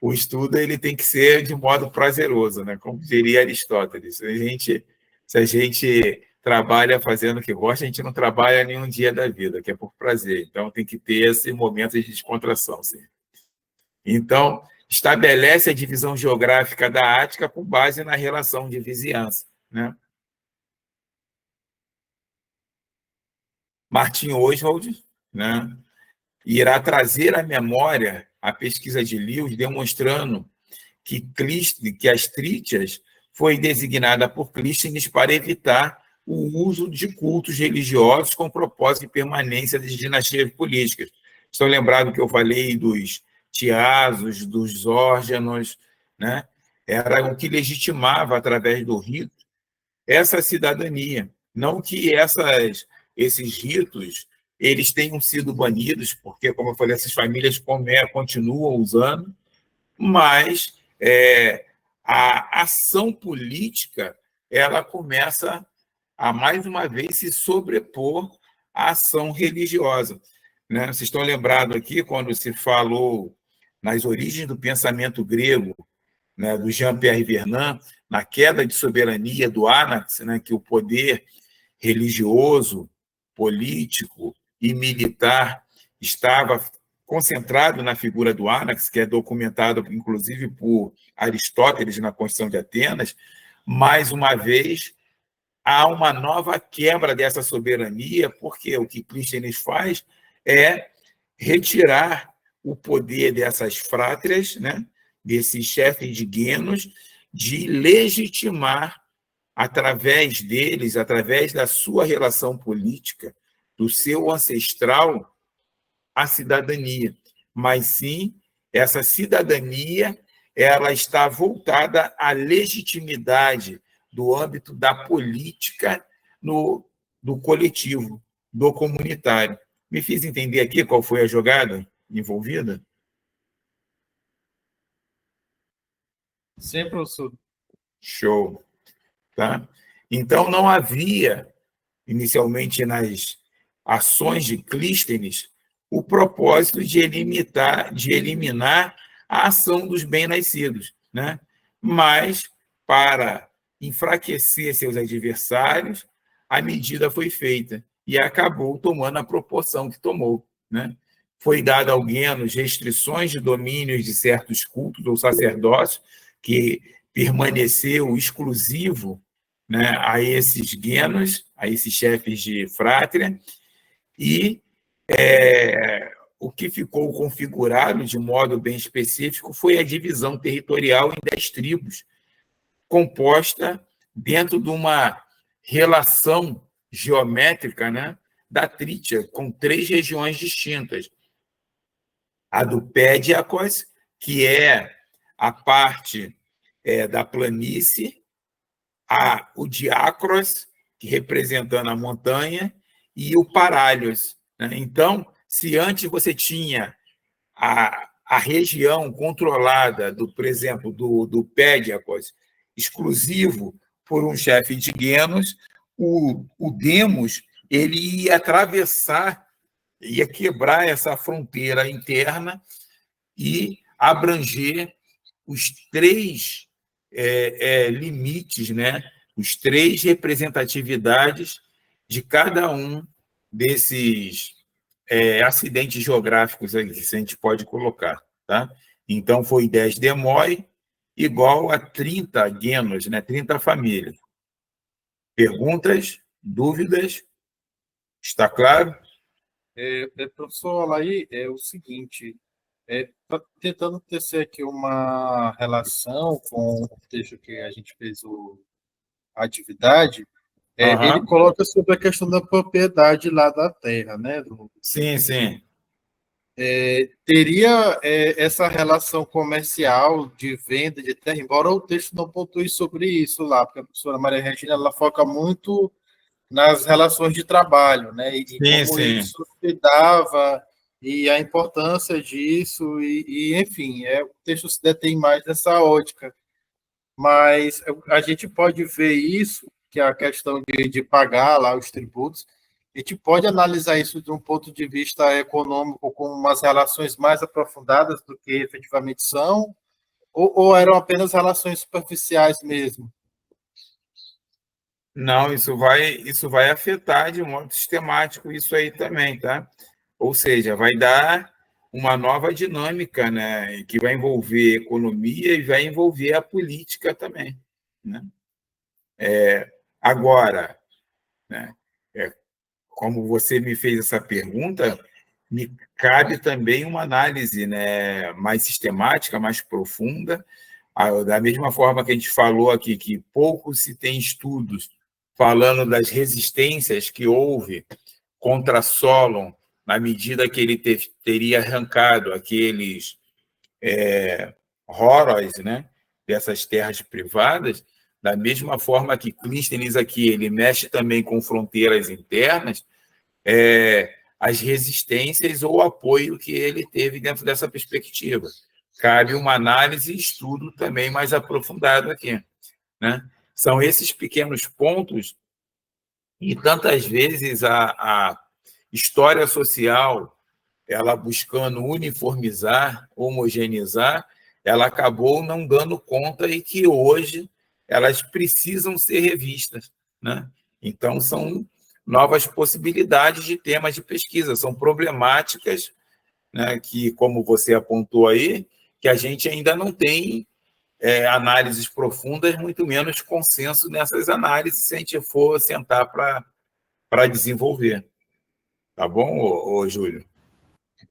o estudo ele tem que ser de modo prazeroso, né? Como diria Aristóteles. Se a gente trabalha fazendo o que gosta, a gente não trabalha nenhum dia da vida, que é por prazer. Então, tem que ter esse momento de descontração. Sim. Então, estabelece a divisão geográfica da Ática com base na relação de vizinhança, né? Martin Oswald, né, irá trazer à memória a pesquisa de Lewis, demonstrando que as Trítias foi designada por Clístenes para evitar o uso de cultos religiosos com propósito de permanência das dinastias políticas. Estão lembrados que eu falei dos tiazos, dos órganos, né? Era o que legitimava, através do rito, essa cidadania. Não que esses ritos eles tenham sido banidos, porque, como eu falei, essas famílias continuam usando, mas a ação política ela começa a, mais uma vez, se sobrepor à ação religiosa. Né? Vocês estão lembrados aqui, quando se falou nas origens do pensamento grego, né, do Jean-Pierre Vernant, na queda de soberania do Anax, né, que o poder religioso, político e militar estava concentrado na figura do Anax, que é documentado, inclusive, por Aristóteles na Constituição de Atenas. Mais uma vez, há uma nova quebra dessa soberania, porque o que Clístenes faz é retirar o poder dessas frátrias, né, desses chefes de guenos, de legitimar, através deles, através da sua relação política, do seu ancestral, a cidadania. Mas, sim, essa cidadania ela está voltada à legitimidade do âmbito da política do coletivo, do comunitário. Me fiz entender aqui qual foi a jogada envolvida? Sim, professor. Show. Tá? Então, não havia, inicialmente nas ações de Clístenes, o propósito de eliminar a ação dos bem-nascidos, né? Mas, para enfraquecer seus adversários, a medida foi feita e acabou tomando a proporção que tomou, né? Foi dada ao Guenos restrições de domínios de certos cultos ou sacerdócios, que permaneceu exclusivo, né, a esses guenos, a esses chefes de frátria, e o que ficou configurado de modo bem específico foi a divisão territorial em 10 tribos, composta dentro de uma relação geométrica, né, da Trítia, com 3 regiões distintas. A do Pédiacos, que é a parte da planície, o Diácros, que representando a montanha, e o Parálhos. Né? Então, se antes você tinha a região controlada, por exemplo, do Pédiacos, exclusivo por um chefe de Guenos, o Demos ele ia atravessar, ia quebrar essa fronteira interna e abranger os 3 limites, né? Os 3 representatividades de cada um desses acidentes geográficos aí, que a gente pode colocar. Tá? Então, foi 10 demói igual a 30 guenos, né? 30 famílias. Perguntas? Dúvidas? Está claro? Professor Alaí, é o seguinte, tá tentando tecer aqui uma relação com o texto que a gente fez a atividade, ele coloca sobre a questão da propriedade lá da terra, né? Sim, sim. Teria essa relação comercial de venda de terra, embora o texto não pontue sobre isso lá, porque a professora Maria Regina ela foca muito nas relações de trabalho, né? E como sim. isso se dava e a importância disso enfim, o texto se detém mais nessa ótica. Mas a gente pode ver isso, que é a questão de pagar lá os tributos, a gente pode analisar isso de um ponto de vista econômico com umas relações mais aprofundadas do que efetivamente são, ou eram apenas relações superficiais mesmo? Não, isso vai afetar de modo sistemático isso aí também, tá? Ou seja, vai dar uma nova dinâmica, né? Que vai envolver economia e vai envolver a política também, né? Agora, né? é, Como você me fez essa pergunta, me cabe também uma análise, né, mais sistemática, mais profunda. Da mesma forma que a gente falou aqui, que pouco se tem estudos falando das resistências que houve contra Solon, na medida que ele teria arrancado aqueles horrors, né, dessas terras privadas, da mesma forma que Clístenes aqui, ele mexe também com fronteiras internas, as resistências ou apoio que ele teve dentro dessa perspectiva. Cabe uma análise e estudo também mais aprofundado aqui, né? São esses pequenos pontos e tantas vezes a história social, ela buscando uniformizar, homogeneizar, ela acabou não dando conta e que hoje elas precisam ser revistas, né? Então, são novas possibilidades de temas de pesquisa, são problemáticas, né, que, como você apontou aí, que a gente ainda não tem análises profundas, muito menos consenso nessas análises, se a gente for sentar para desenvolver. Tá bom, Júlio?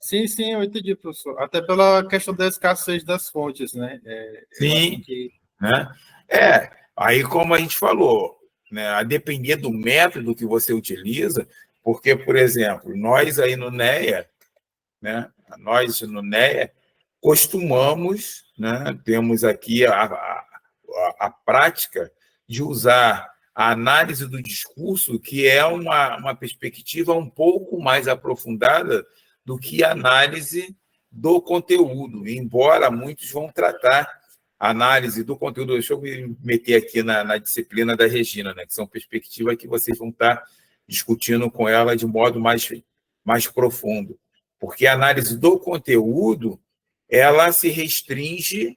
Sim, sim, eu entendi, professor. Até pela questão da escassez das fontes, né? Eu acho Sim, que né? Aí como a gente falou, né, a depender do método que você utiliza, porque, por exemplo, nós aí no NEA, né, nós no NEA, costumamos, né, temos aqui a prática de usar a análise do discurso, que é uma perspectiva um pouco mais aprofundada do que a análise do conteúdo, embora muitos vão tratar a análise do conteúdo. Deixa eu me meter aqui na disciplina da Regina, né, que são perspectivas que vocês vão estar discutindo com ela de modo mais profundo, porque a análise do conteúdo ela se restringe,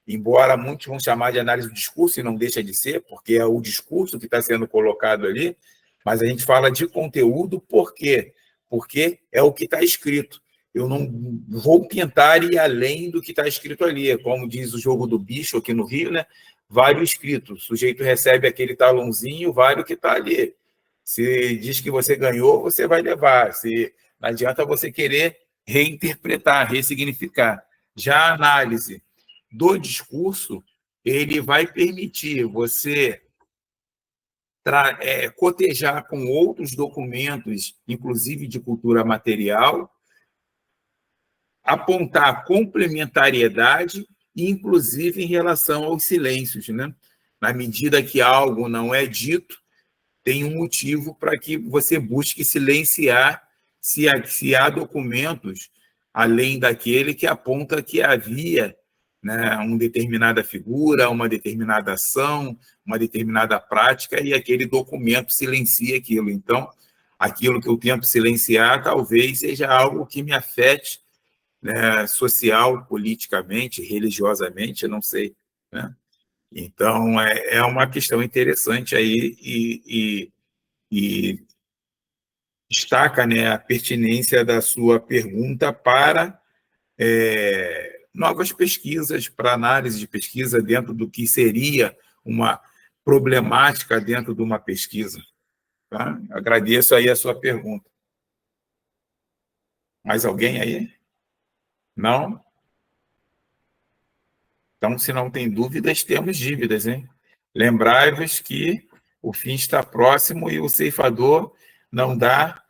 embora muitos vão chamar de análise do discurso, e não deixa de ser, porque é o discurso que está sendo colocado ali, mas a gente fala de conteúdo por quê? Porque é o que está escrito. Eu não vou tentar ir além do que está escrito ali. Como diz o jogo do bicho aqui no Rio, né? Vale o escrito. O sujeito recebe aquele talãozinho, vale o que está ali. Se diz que você ganhou, você vai levar. Se não adianta você querer reinterpretar, ressignificar. Já a análise do discurso, ele vai permitir você cotejar com outros documentos, inclusive de cultura material, apontar complementariedade, inclusive em relação aos silêncios, né? Na medida que algo não é dito, tem um motivo para que você busque silenciar se há documentos além daquele que aponta que havia, né, uma determinada figura, uma determinada ação, uma determinada prática, e aquele documento silencia aquilo. Então, aquilo que eu tento silenciar talvez seja algo que me afete, né, social, politicamente, religiosamente, eu não sei, né? Então, é uma questão interessante aí e destaca, né, a pertinência da sua pergunta para novas pesquisas, para análise de pesquisa dentro do que seria uma problemática dentro de uma pesquisa. Tá? Agradeço aí a sua pergunta. Mais alguém aí? Não? Então, se não tem dúvidas, temos dívidas, hein? Lembrai-vos que o fim está próximo e o ceifador não dá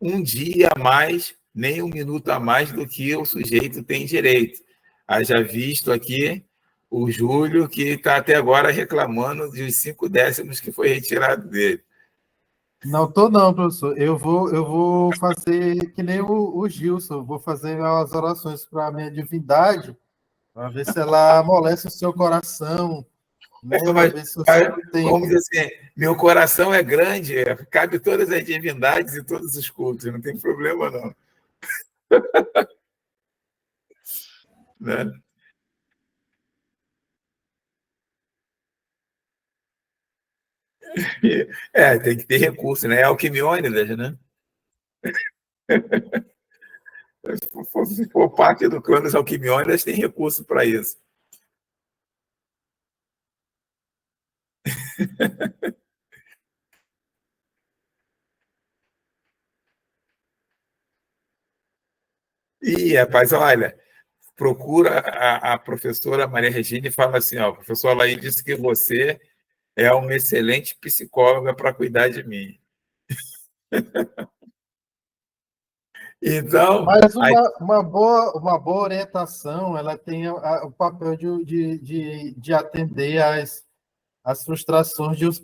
um dia a mais, nem um minuto a mais do que o sujeito tem direito. Haja visto aqui o Júlio, que está até agora reclamando dos 5 décimos que foi retirado dele. não tô não, professor. Eu vou fazer que nem o Gilson, vou fazer as orações para a minha divindade, para ver se ela amolece o seu coração, né? Para ver se o senhor tem. Como dizer assim, meu coração é grande, cabe todas as divindades e todos os cultos, não tem problema não. Né? Tem que ter recurso, né? É Alquimiônidas, né? Se for parte do clã dos Alquimiônidas, tem recurso para isso. Rapaz, olha, procura a professora Maria Regina e fala assim, ó, o professor Alaí disse que você é uma excelente psicóloga para cuidar de mim. Então, Mas uma boa orientação, ela tem o papel de atender às frustrações de os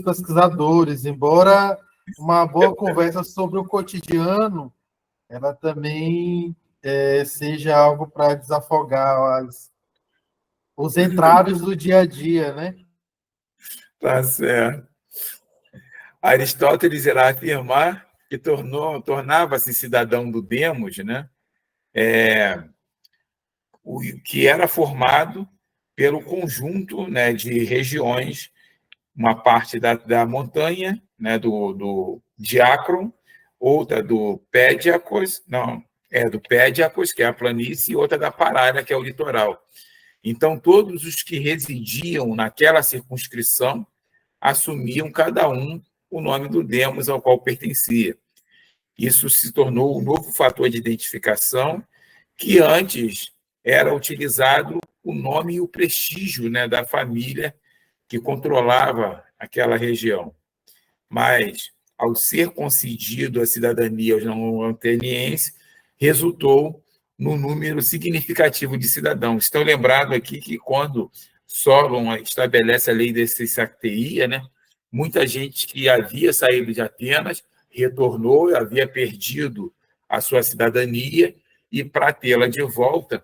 pesquisadores, embora uma boa conversa sobre o cotidiano, ela também seja algo para desafogar os entraves do dia a dia, né? tá certo. Aristóteles irá afirmar que tornava-se cidadão do demos, né? O que era formado pelo conjunto, né, de regiões, uma parte da montanha, né, do Diácron, outra do Pédiacos, não, do Pédiacos, que é a planície, e outra da Parária, que é o litoral. Então, todos os que residiam naquela circunscrição assumiam cada um o nome do demos ao qual pertencia. Isso se tornou um novo fator de identificação que antes era utilizado o nome e o prestígio, né, da família que controlava aquela região. Mas, ao ser concedido a cidadania aos não-atenienses, resultou no número significativo de cidadãos. Estão lembrados aqui que, quando Solon estabelece a lei da sexarquia, né, muita gente que havia saído de Atenas retornou, havia perdido a sua cidadania, e, para tê-la de volta,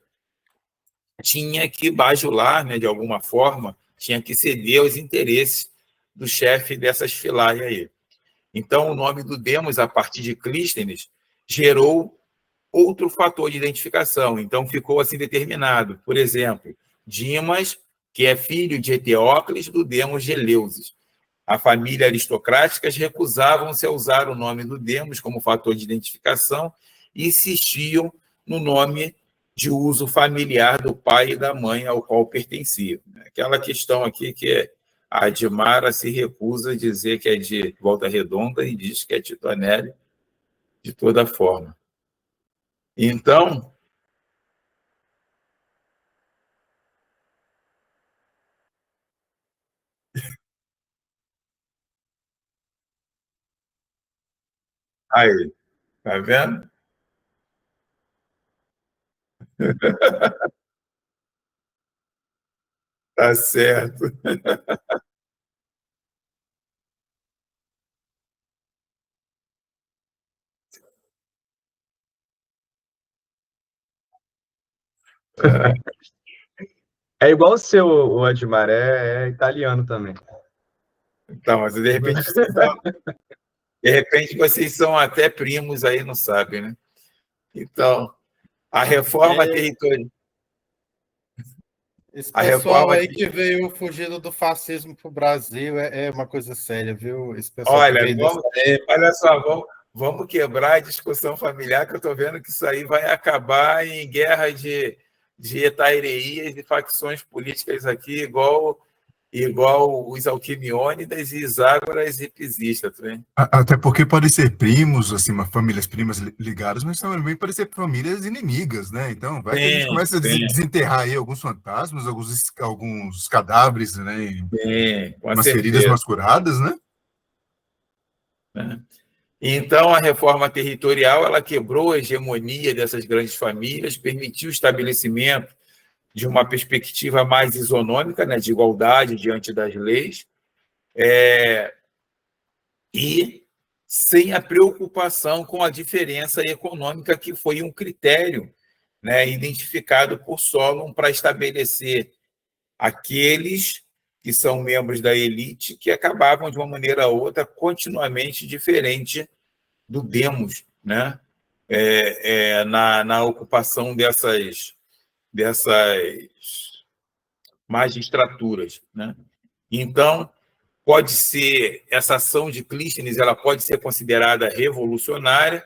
tinha que bajular, né, de alguma forma, tinha que ceder aos interesses do chefe dessas filaias aí. Então, o nome do demos, a partir de Clístenes, gerou outro fator de identificação. Então, ficou assim determinado. Por exemplo, Dimas, que é filho de Eteócles, do demos de Eleusis. A família aristocrática recusavam-se a usar o nome do demos como fator de identificação e insistiam no nome de uso familiar do pai e da mãe ao qual pertenciam. Aquela questão aqui que a Admara se recusa a dizer que é de Volta Redonda e diz que é Titonelli de toda forma. Então, aí, tá vendo? Tá certo. É igual o seu, o Admar, é italiano também. Então, mas de repente vocês são até primos aí, não sabem, né? Então, a reforma territorial. Esse A pessoal reforma. aí que veio fugindo do fascismo para o Brasil é uma coisa séria, viu? Esse pessoal que Olha, veio dessa época. olha só, vamos quebrar a discussão familiar, que eu estou vendo que isso aí vai acabar em guerra de etaireias e facções políticas aqui, igual os alquimiônidas e iságoras e pisistas, né? Até porque podem ser primos, assim, famílias primas ligadas, mas também podem ser famílias inimigas, né? Então, vai que a gente começa a desenterrar aí alguns fantasmas, alguns cadáveres, né? Com Umas feridas certeza. mais curadas, né? Então, a reforma territorial ela quebrou a hegemonia dessas grandes famílias, permitiu o estabelecimento de uma perspectiva mais isonômica, né, de igualdade diante das leis, e sem a preocupação com a diferença econômica, que foi um critério, né, identificado por Solon para estabelecer aqueles que são membros da elite que acabavam, de uma maneira ou outra, continuamente diferente do demos, né? Na ocupação dessas magistraturas, né? Então, pode ser, essa ação de Clístenes, ela pode ser considerada revolucionária,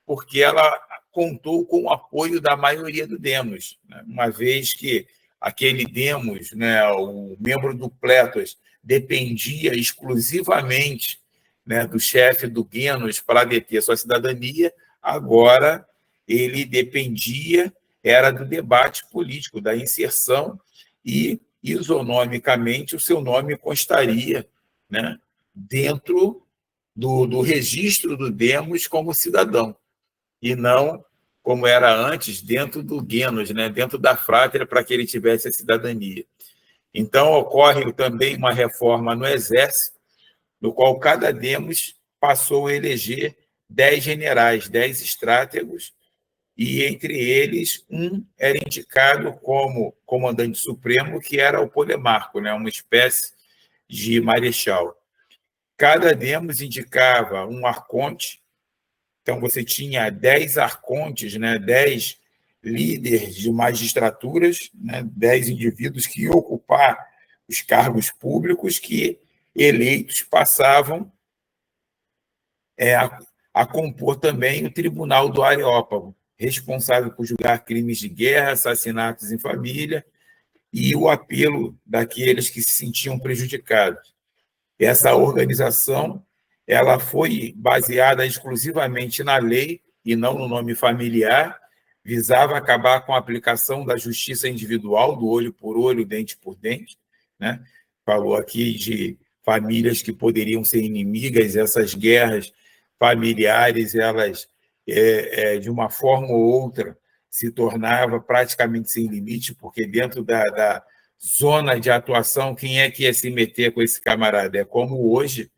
porque ela contou com o apoio da maioria do Demos, né? Uma vez que aquele Demos, né, o membro do Plétos, dependia exclusivamente, né, do chefe do Guenos para deter sua cidadania, agora ele dependia, era do debate político, da inserção, e isonomicamente o seu nome constaria, né, dentro do registro do Demos como cidadão, e não como era antes, dentro do Guenos, né, dentro da frátria, para que ele tivesse a cidadania. Então, ocorre também uma reforma no Exército, no qual cada Demos passou a eleger 10 generais, 10 estrátegos, e entre eles um era indicado como comandante supremo, que era o Polemarco, né, uma espécie de marechal. Cada Demos indicava um arconte, então você tinha 10 arcontes, né, 10 líderes de magistraturas, né, 10 indivíduos que iam ocupar os cargos públicos que eleitos passavam a compor também o Tribunal do Areópago, responsável por julgar crimes de guerra, assassinatos em família e o apelo daqueles que se sentiam prejudicados. Essa organização ela foi baseada exclusivamente na lei e não no nome familiar, visava acabar com a aplicação da justiça individual, do olho por olho, dente por dente, né? Falou aqui de famílias que poderiam ser inimigas, essas guerras familiares, elas, de uma forma ou outra, se tornava praticamente sem limite, porque dentro da zona de atuação, quem é que ia se meter com esse camarada? É como hoje,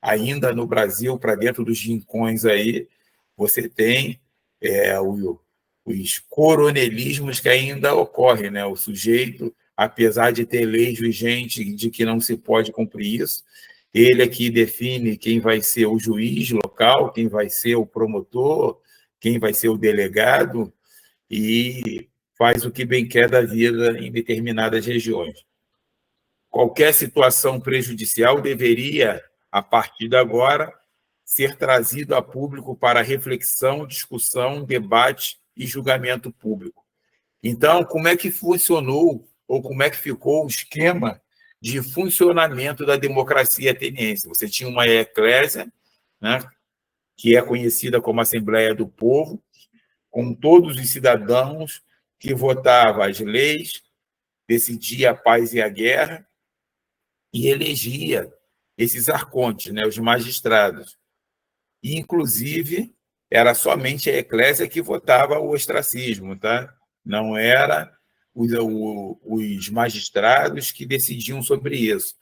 ainda no Brasil, para dentro dos rincões aí, você tem os coronelismos que ainda ocorrem, né? O sujeito, apesar de ter leis vigentes de que não se pode cumprir isso, ele é que define quem vai ser o juiz local, quem vai ser o promotor, quem vai ser o delegado, e faz o que bem quer da vida em determinadas regiões. Qualquer situação prejudicial deveria, a partir de agora, ser trazido a público para reflexão, discussão, debate e julgamento público. Então, como é que funcionou ou como é que ficou o esquema de funcionamento da democracia ateniense? Você tinha uma eclésia, né, que é conhecida como Assembleia do Povo, com todos os cidadãos que votavam as leis, decidia a paz e a guerra e elegia esses arcontes, né, os magistrados. E, inclusive, era somente a eclésia que votava o ostracismo, tá? Não era os magistrados que decidiam sobre isso.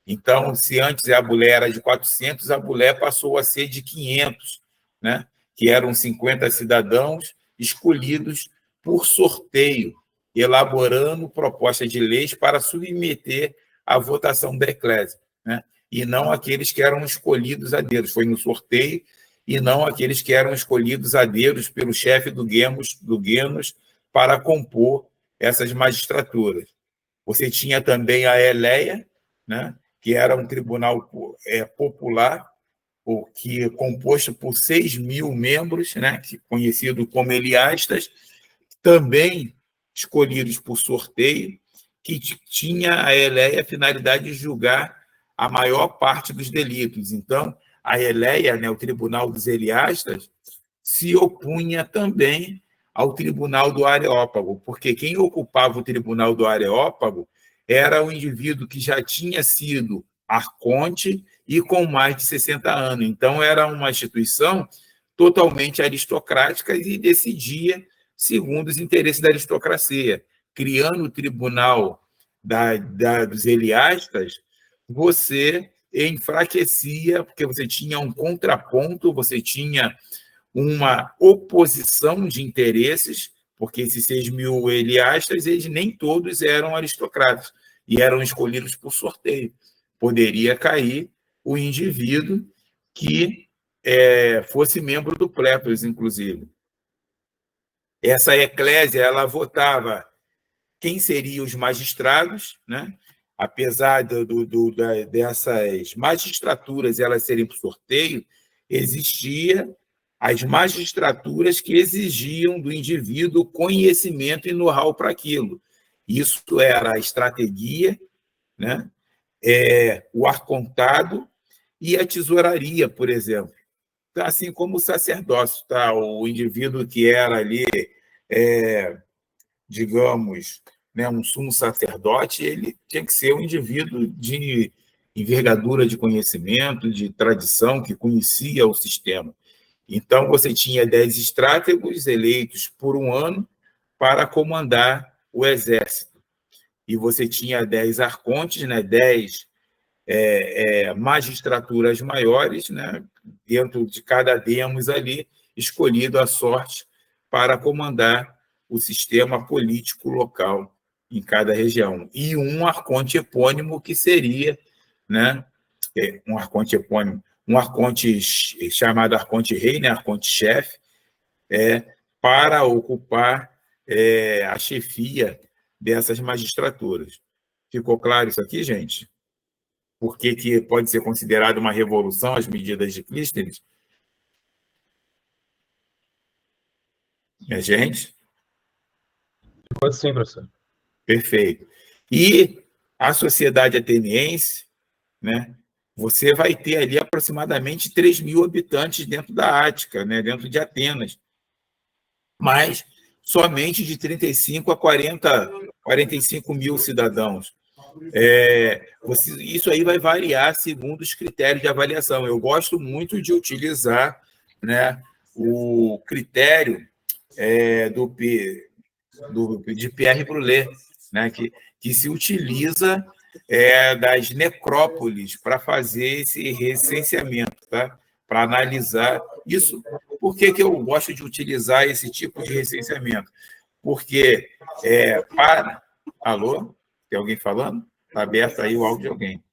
Então, se antes a bulé era de 400, a bulé passou a ser de 500, né? Que eram 50 cidadãos escolhidos por sorteio, elaborando propostas de leis para submeter à votação da eclésia, né? E não aqueles que eram escolhidos a dedos. Foi no sorteio e não aqueles que eram escolhidos a dedos pelo chefe do Guenos para compor essas magistraturas. Você tinha também a Eleia, né, que era um tribunal popular, que composto por 6.000 membros, né, conhecido como eliastas, também escolhidos por sorteio, que tinha a Eleia a finalidade de julgar a maior parte dos delitos. Então, a Eleia, né, o Tribunal dos Eliastas, se opunha também ao Tribunal do Areópago, porque quem ocupava o Tribunal do Areópago era o indivíduo que já tinha sido arconte e com mais de 60 anos. Então, era uma instituição totalmente aristocrática e decidia segundo os interesses da aristocracia. Criando o Tribunal dos Eliastas, você enfraquecia, porque você tinha um contraponto, você tinha uma oposição de interesses, porque esses 6.000 eliastas, eles nem todos eram aristocratas, e eram escolhidos por sorteio. Poderia cair o indivíduo que fosse membro do Plétos, inclusive. Essa eclésia, ela votava quem seriam os magistrados, né? apesar dessas magistraturas elas serem por sorteio, existia as magistraturas que exigiam do indivíduo conhecimento e know-how para aquilo. Isso era a estrategia, né? O arcontado e a tesouraria, por exemplo. Assim como o sacerdócio, tá? O indivíduo que era ali, digamos, né, um sumo sacerdote, ele tinha que ser um indivíduo de envergadura de conhecimento, de tradição, que conhecia o sistema. Então, você tinha 10 estrátegos eleitos por um ano para comandar o exército. E você tinha 10 arcontes, né, 10 magistraturas maiores, né, dentro de cada demos ali, escolhido à sorte para comandar o sistema político local em cada região. E um arconte epônimo que seria, né, um arconte epônimo, um arconte chamado arconte-rei, né, arconte-chefe, para ocupar a chefia dessas magistraturas. Ficou claro isso aqui, gente? Por que pode ser considerado uma revolução as medidas de Clístenes? Gente? Pode sim, professor. Perfeito. E a sociedade ateniense, né, você vai ter ali aproximadamente 3.000 habitantes dentro da Ática, né, dentro de Atenas, mas somente de 35 a 45 mil cidadãos. Isso aí vai variar segundo os critérios de avaliação. Eu gosto muito de utilizar, né, o critério de Pierre Brulé, né, que se utiliza das necrópolis para fazer esse recenseamento, tá? Para analisar isso. Por que eu gosto de utilizar esse tipo de recenseamento? Porque para... Alô? Tem alguém falando? Está aberto aí o áudio de alguém.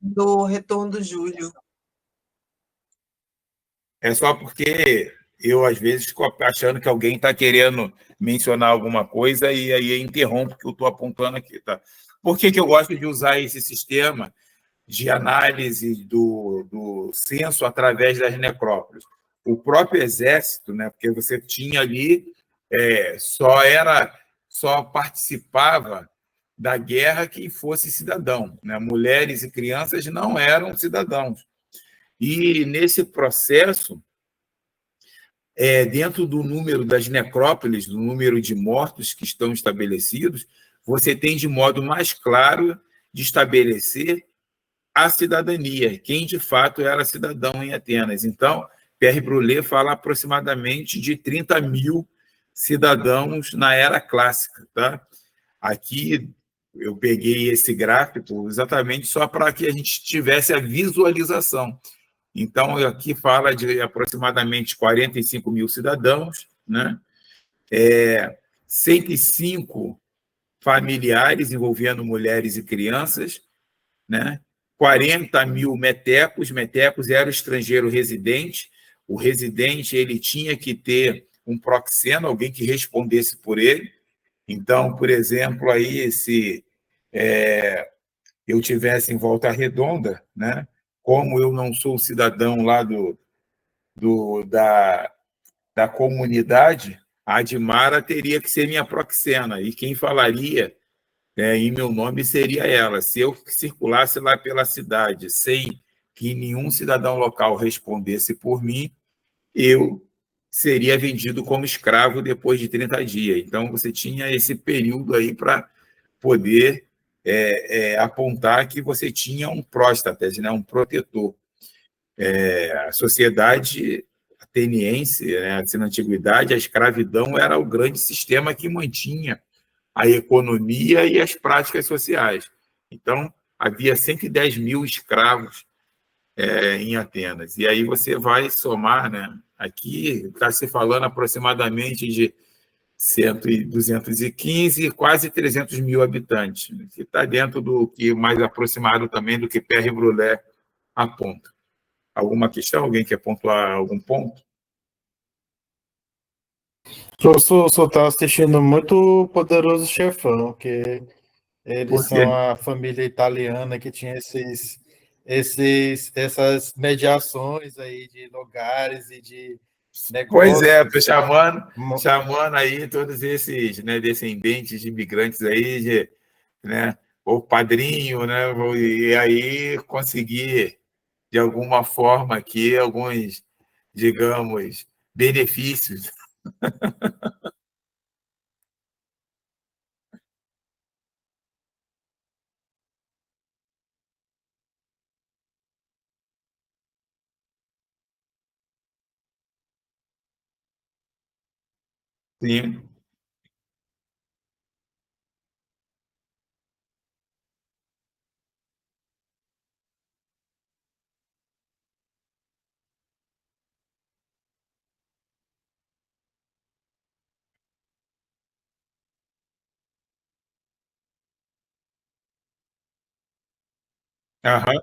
Do retorno do Júlio. É só porque eu, às vezes, fico achando que alguém está querendo mencionar alguma coisa e aí eu interrompo o que eu estou apontando aqui. Tá? Por que eu gosto de usar esse sistema de análise do censo através das necrópolis? O próprio exército, né, porque você tinha ali, só participava da guerra quem fosse cidadão, né? Mulheres e crianças não eram cidadãos. E nesse processo, dentro do número das necrópolis, do número de mortos que estão estabelecidos, você tem de modo mais claro de estabelecer a cidadania, quem de fato era cidadão em Atenas. Então, Pierre Brulé fala aproximadamente de 30 mil cidadãos na era clássica. Tá? Aqui eu peguei esse gráfico exatamente só para que a gente tivesse a visualização. Então, aqui fala de aproximadamente 45 mil cidadãos, né? 105 familiares envolvendo mulheres e crianças, né? 40 mil metecos. Metecos era o estrangeiro residente. O residente ele tinha que ter um proxeno, alguém que respondesse por ele. Então, por exemplo, aí se eu tivesse em Volta Redonda, né? Como eu não sou cidadão lá da comunidade, a Admara teria que ser minha proxena, e quem falaria em meu nome seria ela. Se eu circulasse lá pela cidade sem que nenhum cidadão local respondesse por mim, eu seria vendido como escravo depois de 30 dias. Então, você tinha esse período aí para poder apontar que você tinha um próstatas, né, um protetor. A sociedade ateniense, né, assim, na antiguidade, a escravidão era o grande sistema que mantinha a economia e as práticas sociais. Então, havia 110 mil escravos em Atenas. E aí você vai somar, né? Aqui está se falando aproximadamente de 215, quase 300 mil habitantes, que está dentro do que mais aproximado também do que Pierre Brulé aponta. Alguma questão? Alguém quer pontuar algum ponto? Eu só tá assistindo muito Poderoso Chefão, que eles Por quê? são a família italiana que tinha essas mediações aí de lugares e de Pois é, estou negócios. chamando aí todos esses, né, descendentes de imigrantes aí, né, o padrinho, né, e aí conseguir, de alguma forma aqui, alguns, digamos, benefícios. Sim. Aham.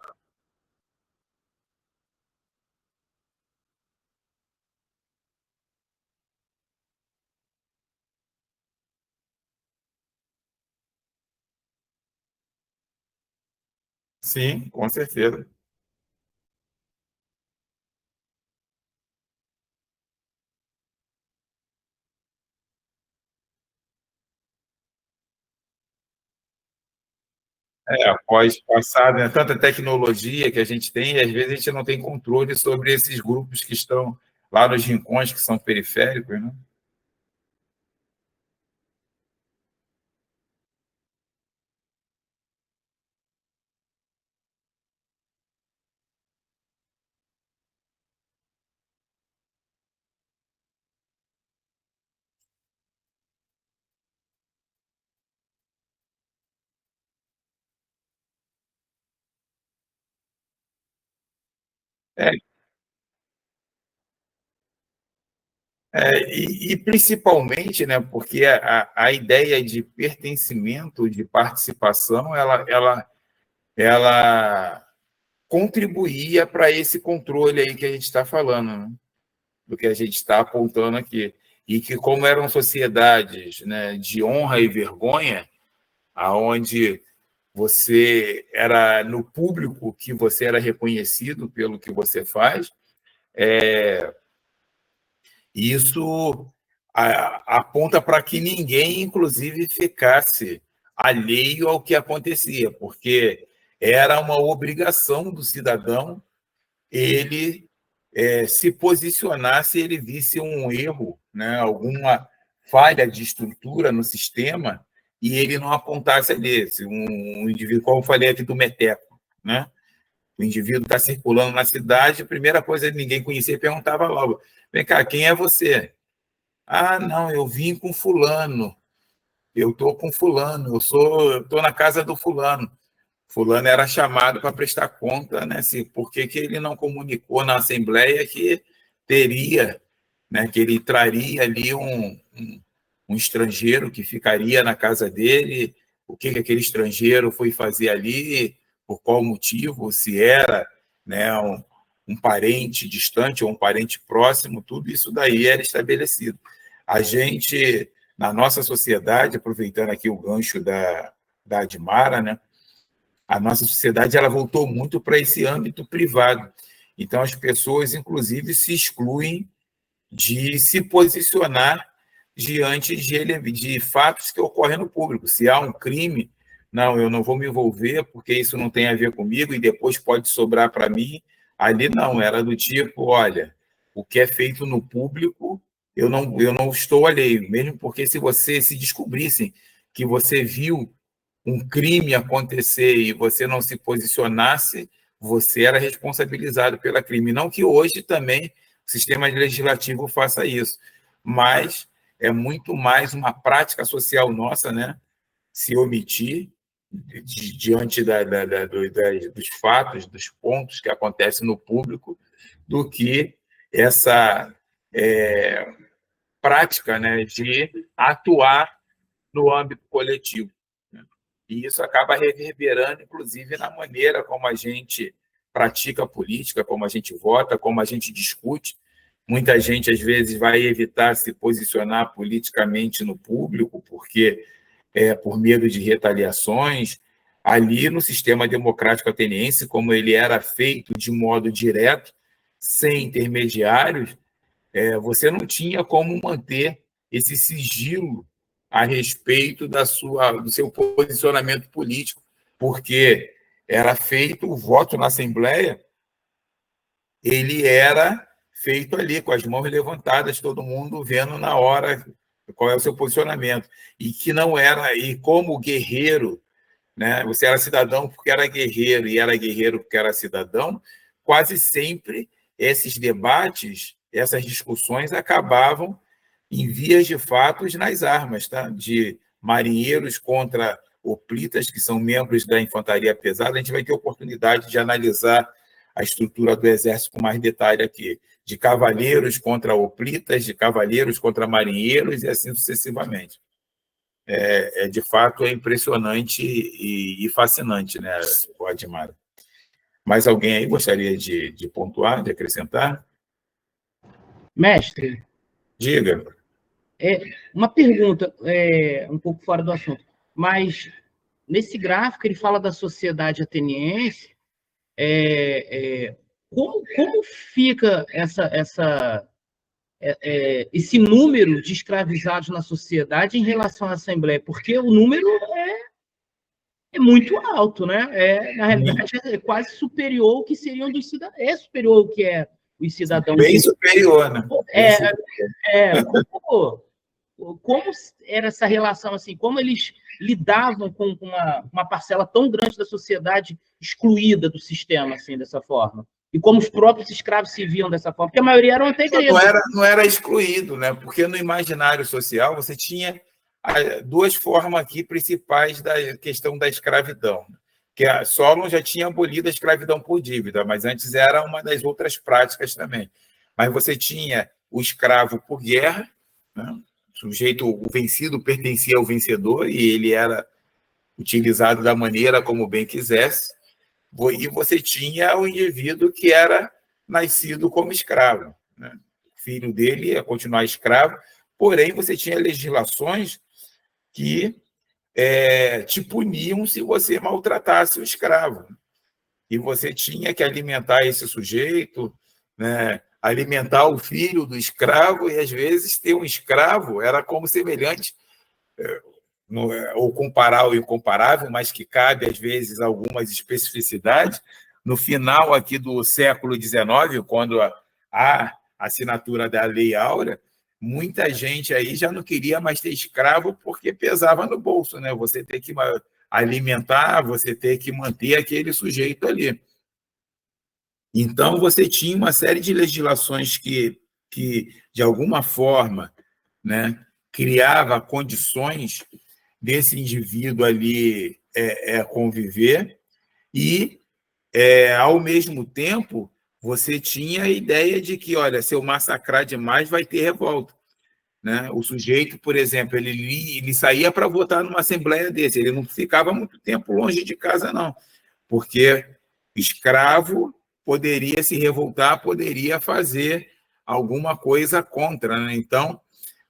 Sim, com certeza. Após passar, né, tanta tecnologia que a gente tem, e às vezes a gente não tem controle sobre esses grupos que estão lá nos rincões, que são periféricos, né? É, e principalmente, né, porque a ideia de pertencimento, de participação, ela contribuía para esse controle aí que a gente está falando, né, do que a gente está apontando aqui. E que, como eram sociedades, né, de honra e vergonha, aonde você era no público que você era reconhecido pelo que você faz, isso aponta para que ninguém, inclusive, ficasse alheio ao que acontecia, porque era uma obrigação do cidadão ele se posicionar se ele visse um erro, né, alguma falha de estrutura no sistema, e ele não apontasse ali. Se um indivíduo, como eu falei aqui do Meteco, né? O indivíduo está circulando na cidade, a primeira coisa que ninguém conhecia, perguntava logo: vem cá, quem é você? Ah, não, eu vim com fulano, eu estou com fulano, eu estou na casa do fulano. Fulano era chamado para prestar conta, né, se por que ele não comunicou na Assembleia que teria, né, que ele traria ali um estrangeiro que ficaria na casa dele, o que aquele estrangeiro foi fazer ali, por qual motivo, se era, né, um parente distante ou um parente próximo, tudo isso daí era estabelecido. A gente, na nossa sociedade, aproveitando aqui o gancho da Admara, né, a nossa sociedade ela voltou muito para esse âmbito privado. Então, as pessoas, inclusive, se excluem de se posicionar diante de fatos que ocorrem no público. Se há um crime, não, eu não vou me envolver porque isso não tem a ver comigo e depois pode sobrar para mim. Ali não, era do tipo, olha, o que é feito no público, eu não estou alheio, mesmo porque se você se descobrissem que você viu um crime acontecer e você não se posicionasse, você era responsabilizado pelo crime. Não que hoje também o sistema legislativo faça isso, mas é muito mais uma prática social nossa, né? Se omitir diante dos fatos, dos pontos que acontecem no público, do que essa prática, né, de atuar no âmbito coletivo, né? E isso acaba reverberando, inclusive, na maneira como a gente pratica a política, como a gente vota, como a gente discute. Muita gente, às vezes, vai evitar se posicionar politicamente no público, porque por medo de retaliações. Ali, no sistema democrático ateniense, como ele era feito de modo direto, sem intermediários, você não tinha como manter esse sigilo a respeito do seu posicionamento político, porque era feito o voto na Assembleia, ele era feito ali, com as mãos levantadas, todo mundo vendo na hora qual é o seu posicionamento. E que não era, e como guerreiro, né, você era cidadão porque era guerreiro, e era guerreiro porque era cidadão, quase sempre esses debates, essas discussões acabavam em vias de fatos nas armas, tá? De marinheiros contra hoplitas, que são membros da infantaria pesada. A gente vai ter oportunidade de analisar a estrutura do exército com mais detalhe aqui, de cavaleiros contra hoplitas, de cavaleiros contra marinheiros e assim sucessivamente. De fato, é impressionante e fascinante, né, Admar? Mais alguém aí gostaria de pontuar, de acrescentar? Mestre, Diga. uma pergunta um pouco fora do assunto, mas nesse gráfico ele fala da sociedade ateniense. Como fica esse número de escravizados na sociedade em relação à Assembleia? Porque o número é muito alto, né? Na realidade, é quase superior ao que seriam dos cidadãos. É superior ao que é os cidadãos. Bem superior, né? Como era essa relação, assim, como eles lidavam com uma parcela tão grande da sociedade excluída do sistema, assim, dessa forma? E como os próprios escravos se viam dessa forma? Porque a maioria eram até gregos. Não era excluído, né? Porque no imaginário social você tinha duas formas aqui principais da questão da escravidão. Que a Solon já tinha abolido a escravidão por dívida, mas antes era uma das outras práticas também. Mas você tinha o escravo por guerra, né? O sujeito, o vencido, pertencia ao vencedor e ele era utilizado da maneira como bem quisesse. E você tinha o indivíduo que era nascido como escravo, né? O filho dele ia continuar escravo, porém você tinha legislações que te puniam se você maltratasse o escravo. E você tinha que alimentar esse sujeito, né? Alimentar o filho do escravo, e às vezes ter um escravo era como semelhante, ou comparar o incomparável, mas que cabe às vezes algumas especificidades. No final aqui do século XIX, quando a assinatura da Lei Áurea, muita gente aí já não queria mais ter escravo porque pesava no bolso, né? Você ter que alimentar, você ter que manter aquele sujeito ali. Então, você tinha uma série de legislações que de alguma forma, né, criava condições desse indivíduo ali conviver e, ao mesmo tempo, você tinha a ideia de que, olha, se eu massacrar demais, vai ter revolta, né? O sujeito, por exemplo, ele saía para votar numa assembleia desse, ele não ficava muito tempo longe de casa, não, porque escravo poderia se revoltar, poderia fazer alguma coisa contra, né? Então,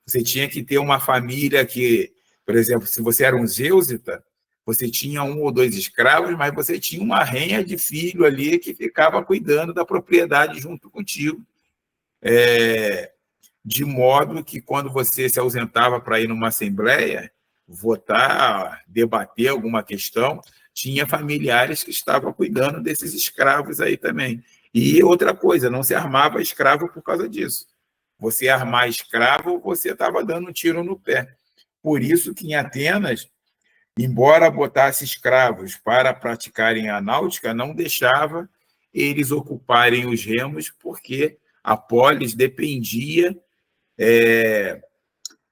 você tinha que ter uma família que, por exemplo, se você era um zeusita, você tinha um ou dois escravos, mas você tinha uma renha de filho ali que ficava cuidando da propriedade junto contigo. De modo que, quando você se ausentava para ir numa assembleia, votar, debater alguma questão, tinha familiares que estavam cuidando desses escravos aí também. E outra coisa, não se armava escravo por causa disso. Você armar escravo, você estava dando um tiro no pé. Por isso que em Atenas, embora botasse escravos para praticarem a náutica, não deixava eles ocuparem os remos, porque a polis dependia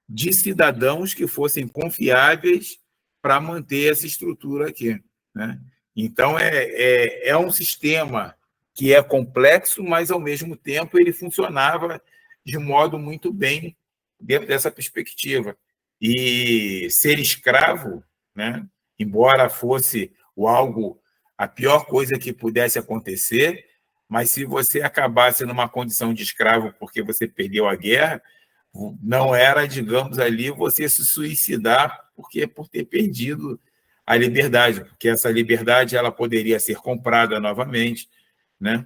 de cidadãos que fossem confiáveis para manter essa estrutura aqui, né? Então, é um sistema que é complexo, mas, ao mesmo tempo, ele funcionava de modo muito bem dentro dessa perspectiva. E ser escravo, né, embora fosse a pior coisa que pudesse acontecer, mas se você acabasse numa condição de escravo porque você perdeu a guerra, não era, digamos ali, você se suicidar por ter perdido a liberdade, porque essa liberdade ela poderia ser comprada novamente, né?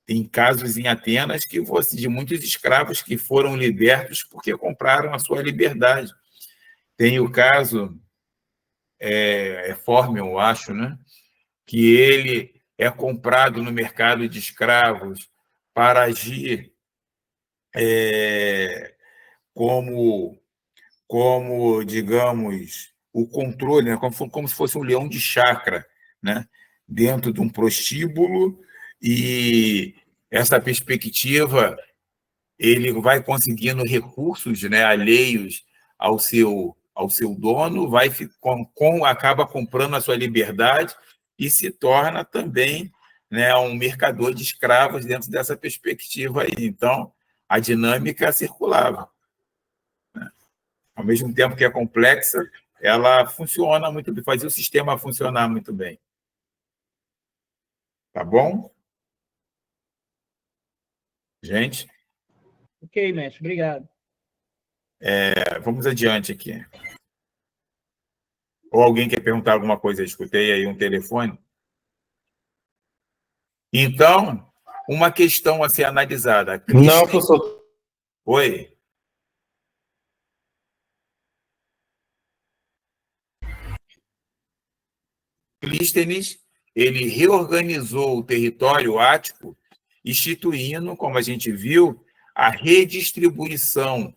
Tem casos em Atenas de muitos escravos que foram libertos porque compraram a sua liberdade. Tem o caso Fórmio, eu acho, né? Que ele é comprado no mercado de escravos para agir como, digamos, o controle, né? Como se fosse um leão de chácara, né? Dentro de um prostíbulo, e essa perspectiva ele vai conseguindo recursos, né, alheios ao seu dono, acaba comprando a sua liberdade e se torna também, né, um mercador de escravos dentro dessa perspectiva aí. Então, a dinâmica circulava. Ao mesmo tempo que é complexa, ela funciona muito bem, fazia o sistema funcionar muito bem. Tá bom? Gente? Ok, mestre, obrigado. Vamos adiante aqui. Ou alguém quer perguntar alguma coisa? Eu escutei aí um telefone. Então, uma questão a ser analisada. Não, professor. Oi? Clístenes, ele reorganizou o território ático, instituindo, como a gente viu, a redistribuição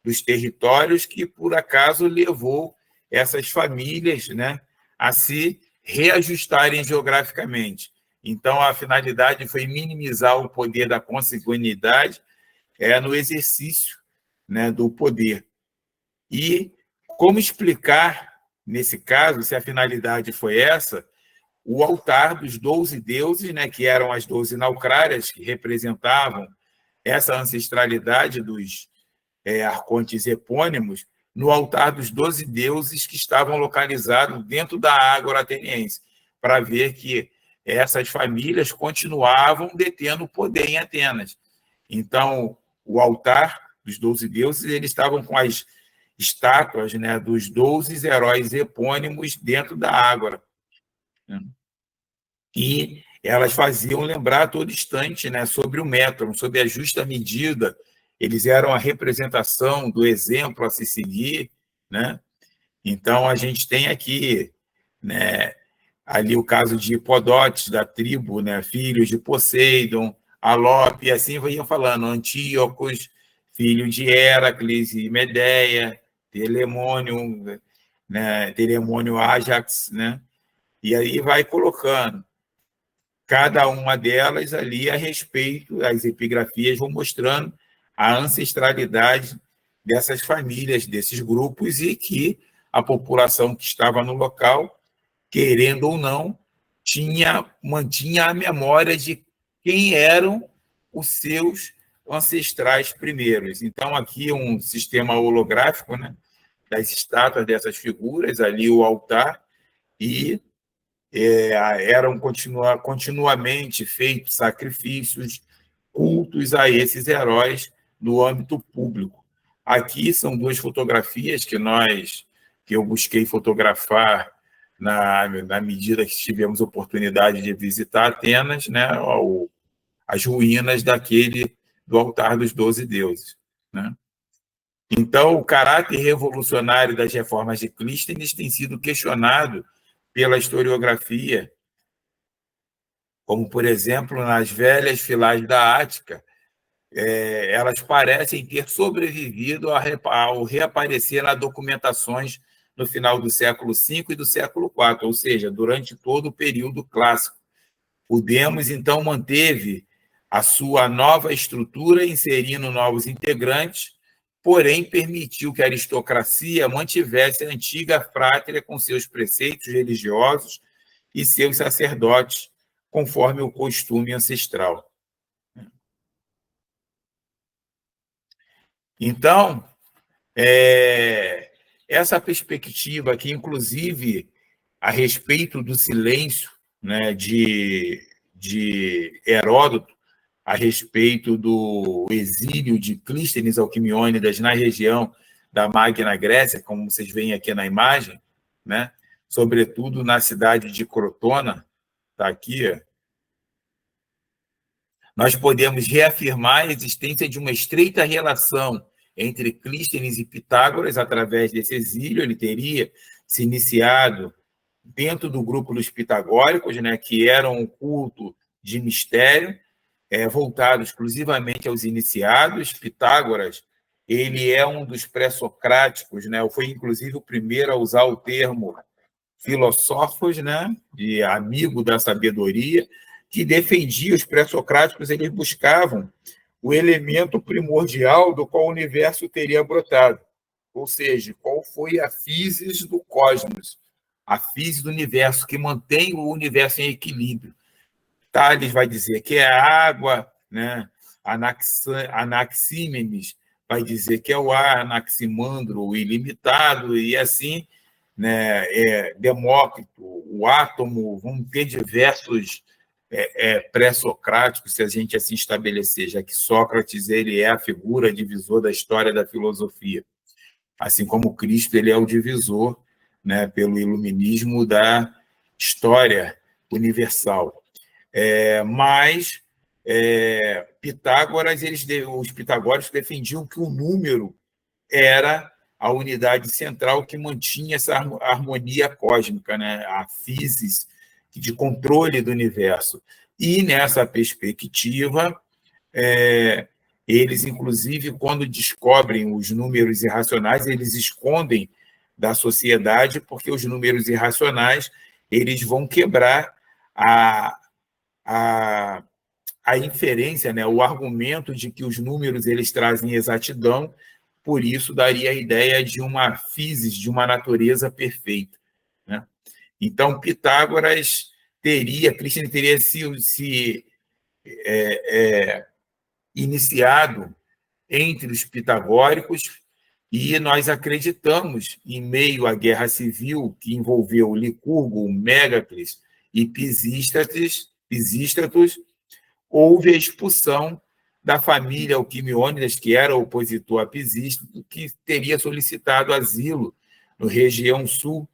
dos territórios que, por acaso, levou essas famílias, né, a se reajustarem geograficamente. Então, a finalidade foi minimizar o poder da consanguinidade no exercício, né, do poder. E como explicar, nesse caso, se a finalidade foi essa, o altar dos 12 deuses, né, que eram as 12 naucrárias, que representavam essa ancestralidade dos arcontes epônimos, no altar dos 12 deuses que estavam localizados dentro da Ágora ateniense, para ver que essas famílias continuavam detendo poder em Atenas. Então, o altar dos 12 deuses, eles estavam com as estátuas, né, dos 12 heróis epônimos dentro da Ágora. E elas faziam lembrar a todo instante, né, sobre o método, sobre a justa medida. Eles eram a representação do exemplo a se seguir, né? Então, a gente tem aqui, né, ali o caso de Hipodotes, da tribo, né, filhos de Poseidon, Alope, e assim iam falando, Antíocos, filho de Héracles e Medeia, Telemônio, né, Telemônio Ájax, né? E aí vai colocando. Cada uma delas ali a respeito, as epigrafias vão mostrando a ancestralidade dessas famílias, desses grupos, e que a população que estava no local, querendo ou não, mantinha a memória de quem eram os seus ancestrais primeiros. Então, aqui um sistema holográfico, né, das estátuas dessas figuras, ali o altar, e eram continuamente feitos sacrifícios, cultos a esses heróis no âmbito público. Aqui são duas fotografias que eu busquei fotografar na medida que tivemos oportunidade de visitar Atenas, né, as ruínas do altar dos 12 deuses, né? Então, o caráter revolucionário das reformas de Clístenes tem sido questionado pela historiografia, como, por exemplo, nas velhas filais da Ática, elas parecem ter sobrevivido ao reaparecer nas documentações no final do século V e do século IV, ou seja, durante todo o período clássico. O Demos, então, manteve a sua nova estrutura, inserindo novos integrantes, porém permitiu que a aristocracia mantivesse a antiga frátria com seus preceitos religiosos e seus sacerdotes, conforme o costume ancestral. Então, essa perspectiva aqui, inclusive, a respeito do silêncio, né, de de Heródoto a respeito do exílio de Clístenes Alquimiônidas na região da Magna Grécia, como vocês veem aqui na imagem, né? Sobretudo na cidade de Crotona, está aqui, nós podemos reafirmar a existência de uma estreita relação entre Clístenes e Pitágoras através desse exílio. Ele teria se iniciado dentro do grupo dos pitagóricos, né, que era um culto de mistério, voltado exclusivamente aos iniciados. Pitágoras, ele é um dos pré-socráticos, né, foi inclusive o primeiro a usar o termo filósofos, né, de amigo da sabedoria, que defendia os pré-socráticos. Eles buscavam o elemento primordial do qual o universo teria brotado, ou seja, qual foi a physis do cosmos, a physis do universo, que mantém o universo em equilíbrio. Tales vai dizer que é a água, né? Anaxímenes vai dizer que é o ar, Anaximandro, o ilimitado, e assim, né? Demócrito, o átomo. Vão ter diversos pré-socráticos, se a gente assim estabelecer, já que Sócrates ele é a figura divisor da história da filosofia, assim como Cristo ele é o divisor, né, pelo iluminismo da história universal. Mas Pitágoras, os pitagóricos defendiam que o número era a unidade central que mantinha essa harmonia cósmica, né, a physis de controle do universo. E, nessa perspectiva, eles, inclusive, quando descobrem os números irracionais, eles escondem da sociedade, porque os números irracionais eles vão quebrar a inferência, né, o argumento de que os números eles trazem exatidão, por isso daria a ideia de uma physis, de uma natureza perfeita, né? Então, Pitágoras Clístenes teria se iniciado entre os pitagóricos, e nós acreditamos, em meio à guerra civil que envolveu Licurgo, Mégacles e Pisístratos, houve a expulsão da família Alquimiônidas, que era opositor a Pisístrato, que teria solicitado asilo na região sul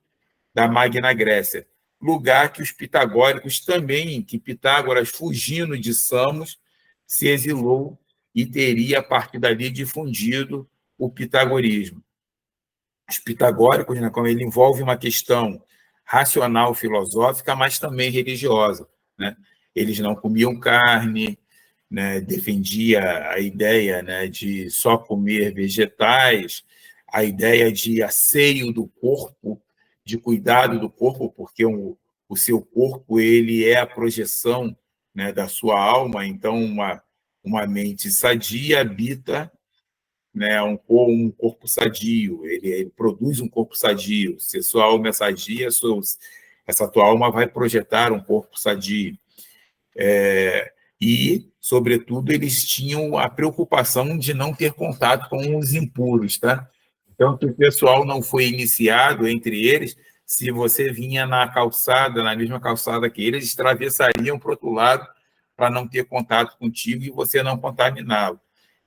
da Magna Grécia, lugar que os pitagóricos também, que Pitágoras, fugindo de Samos, se exilou e teria, a partir dali, difundido o pitagorismo. Os pitagóricos, né, como ele envolve uma questão racional filosófica, mas também religiosa, né? Eles não comiam carne, né, defendia a ideia, né, de só comer vegetais, a ideia de asseio do corpo, de cuidado do corpo, porque o seu corpo ele é a projeção, né, da sua alma. Então, uma mente sadia habita, né, um corpo sadio, ele produz um corpo sadio. Se a sua alma é sadia, essa tua alma vai projetar um corpo sadio. E, sobretudo, eles tinham a preocupação de não ter contato com os impuros, tá? Então, que o pessoal não foi iniciado entre eles, se você vinha na calçada, na mesma calçada que eles atravessariam para o outro lado para não ter contato contigo e você não contaminá-lo.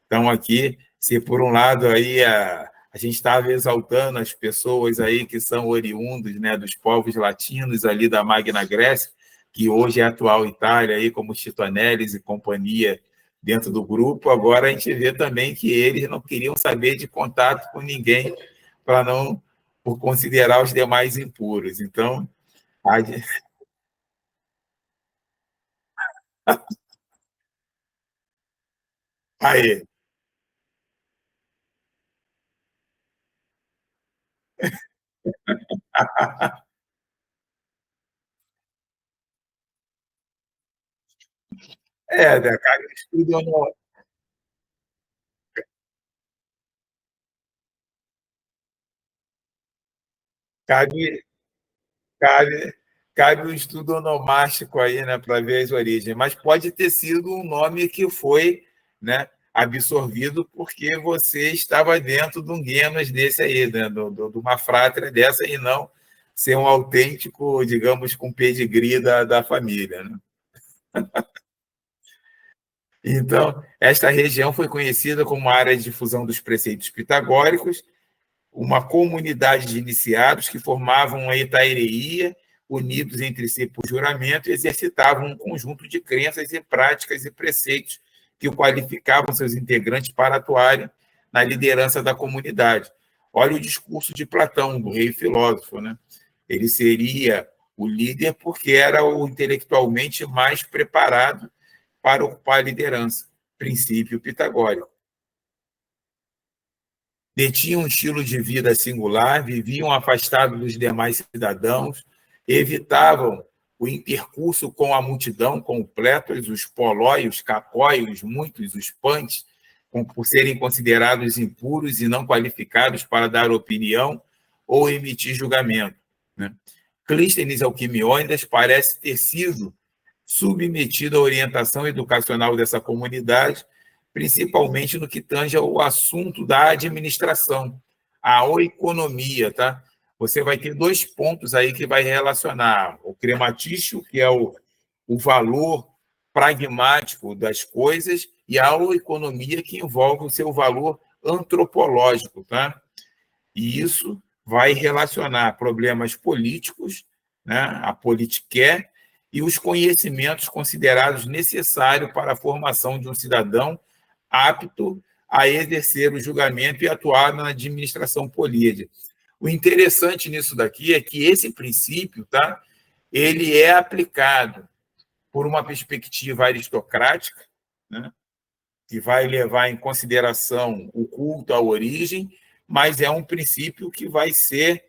Então, aqui, se por um lado aí a gente estava exaltando as pessoas aí que são oriundos, né, dos povos latinos ali da Magna Grécia, que hoje é a atual Itália, aí, como Tito Anelis e companhia dentro do grupo, agora a gente vê também que eles não queriam saber de contato com ninguém para não por considerar os demais impuros. Então, aí, né, cabe um estudo, cabe, cabe, cabe um estudo onomástico aí, né, para ver as origens, mas pode ter sido um nome que foi, né, absorvido porque você estava dentro de um genus desse aí, né, de uma frátria dessa, e não ser um autêntico, digamos, com pedigree da família, né? Então, esta região foi conhecida como área de difusão dos preceitos pitagóricos, uma comunidade de iniciados que formavam uma hetaireia, unidos entre si por juramento, e exercitavam um conjunto de crenças e práticas e preceitos que qualificavam seus integrantes para atuarem na liderança da comunidade. Olha o discurso de Platão, do rei filósofo, né? Ele seria o líder porque era o intelectualmente mais preparado para ocupar a liderança, princípio pitagórico. Detinham um estilo de vida singular, viviam afastados dos demais cidadãos, evitavam o intercurso com a multidão, com o plétoros, os polóios, cacóios, muitos, os pantes, por serem considerados impuros e não qualificados para dar opinião ou emitir julgamento, né? Clístenes Alquimiônidas parece ter sido submetido à orientação educacional dessa comunidade, principalmente no que tange ao assunto da administração, a oikonomia, tá? Você vai ter 2 pontos aí que vai relacionar o crematício, que é o valor pragmático das coisas, e a oikonomia, que envolve o seu valor antropológico, tá? E isso vai relacionar problemas políticos, né, a politiqué, e os conhecimentos considerados necessários para a formação de um cidadão apto a exercer o julgamento e atuar na administração política. O interessante nisso daqui é que esse princípio, tá, ele é aplicado por uma perspectiva aristocrática, né, que vai levar em consideração o culto à origem, mas é um princípio que vai ser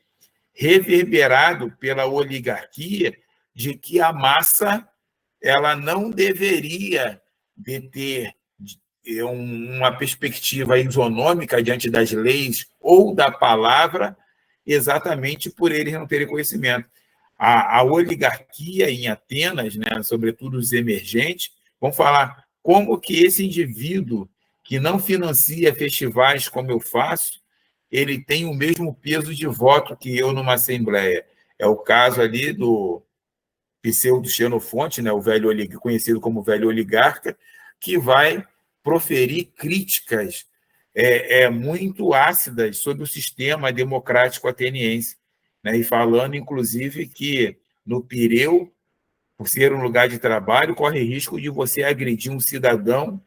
reverberado pela oligarquia, de que a massa ela não deveria ter uma perspectiva isonômica diante das leis ou da palavra, exatamente por eles não terem conhecimento. A oligarquia em Atenas, né, sobretudo os emergentes, vão falar como que esse indivíduo que não financia festivais como eu faço, ele tem o mesmo peso de voto que eu numa assembleia. É o caso ali do Pseudo-Xenofonte, né, o velho conhecido como velho oligarca, que vai proferir críticas muito ácidas sobre o sistema democrático ateniense, né, e falando, inclusive, que no Pireu, por ser um lugar de trabalho, corre risco de você agredir um cidadão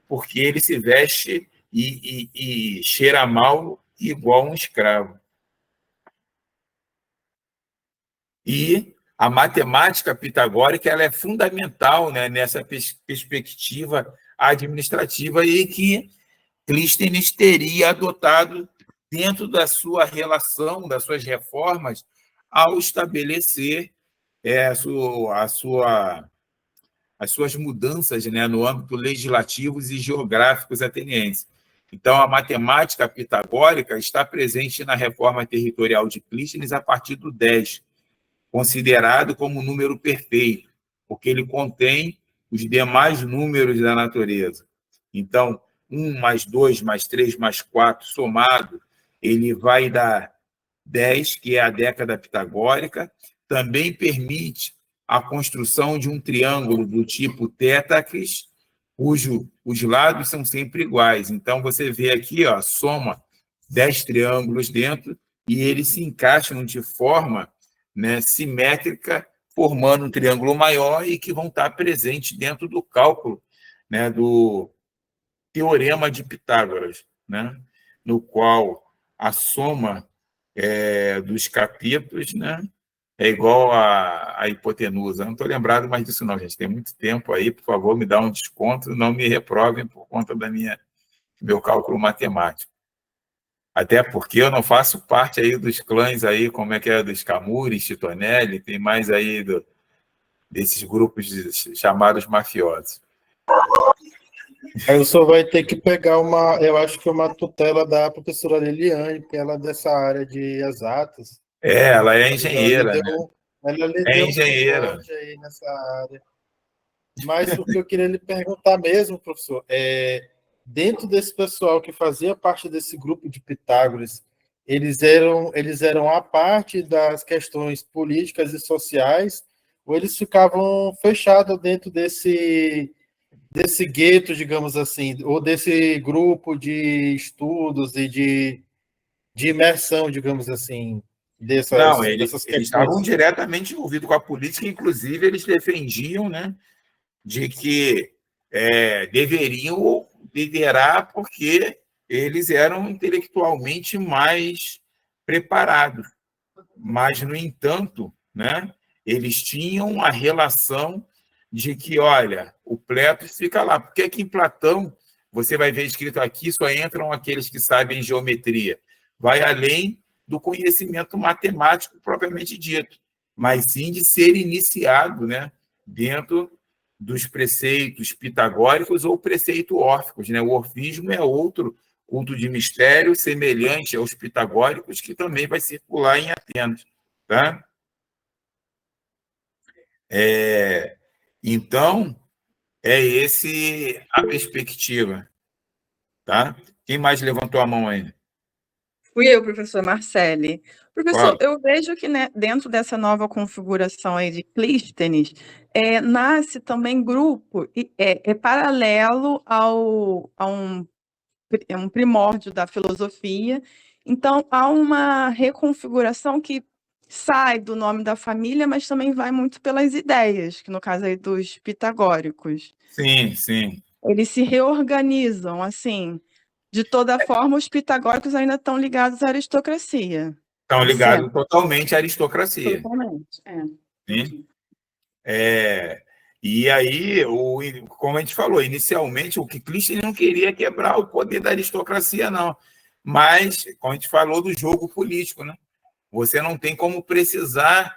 porque ele se veste e cheira mal igual um escravo. E a matemática pitagórica ela é fundamental, né, nessa perspectiva administrativa e que Clístenes teria adotado dentro da sua relação, das suas reformas, ao estabelecer as suas mudanças, né, no âmbito legislativos e geográficos atenienses. Então, a matemática pitagórica está presente na reforma territorial de Clístenes a partir do 10, considerado como número perfeito, porque ele contém os demais números da natureza. Então, 1 mais 2 mais 3 mais 4 somado, ele vai dar 10, que é a década pitagórica. Também permite a construção de um triângulo do tipo tétracris, cujo os lados são sempre iguais. Então, você vê aqui, ó, soma 10 triângulos dentro e eles se encaixam de forma, né, simétrica, formando um triângulo maior e que vão estar presentes dentro do cálculo, né, do Teorema de Pitágoras, né, no qual a soma dos catetos, né, é igual à hipotenusa. Eu não estou lembrado mais disso, não, gente. Tem muito tempo aí, por favor, me dá um desconto, não me reprovem por conta do meu cálculo matemático. Até porque eu não faço parte aí dos clãs aí, como é que é, dos Camures, Titonelli, tem mais aí desses grupos chamados mafiosos. Aí o senhor vai ter que pegar eu acho que uma tutela da professora Liliane, porque ela é dessa área de exatas. Ela é engenheira, Ela lhe é deu engenheira. aí nessa área. Mas o que eu queria lhe perguntar mesmo, professor, dentro desse pessoal que fazia parte desse grupo de Pitágoras, eles eram a parte das questões políticas e sociais, ou eles ficavam fechados dentro desse gueto, digamos assim, ou desse grupo de estudos e de imersão, digamos assim, Não, dessas eles estavam questões. diretamente envolvidos com a política, inclusive eles defendiam, né, de que deveriam liderar porque eles eram intelectualmente mais preparados. Mas, no entanto, né, eles tinham a relação de que, olha, o Plétus fica lá. Porque aqui em Platão, você vai ver escrito aqui, só entram aqueles que sabem geometria. Vai além do conhecimento matemático propriamente dito, mas sim de ser iniciado, né, dentro dos preceitos pitagóricos ou preceito órficos, né? O orfismo é outro culto de mistério semelhante aos pitagóricos que também vai circular em Atenas, tá? Então, é esse a perspectiva, tá? Quem mais levantou a mão aí? Fui eu, professor Marcele. Professor, Fala. eu vejo que, né, dentro dessa nova configuração aí de Clístenes, nasce também grupo, e é paralelo a um primórdio da filosofia. Então, há uma reconfiguração que sai do nome da família, mas também vai muito pelas ideias, que no caso aí dos pitagóricos. Sim, sim. Eles se reorganizam, assim. De toda forma, os pitagóricos ainda estão ligados à aristocracia. Estão ligados Certo. totalmente à aristocracia. Totalmente. Sim. Entendi. E aí, como a gente falou, inicialmente, o que Clístenes não queria quebrar o poder da aristocracia, não. Mas, como a gente falou do jogo político, né? Você não tem como precisar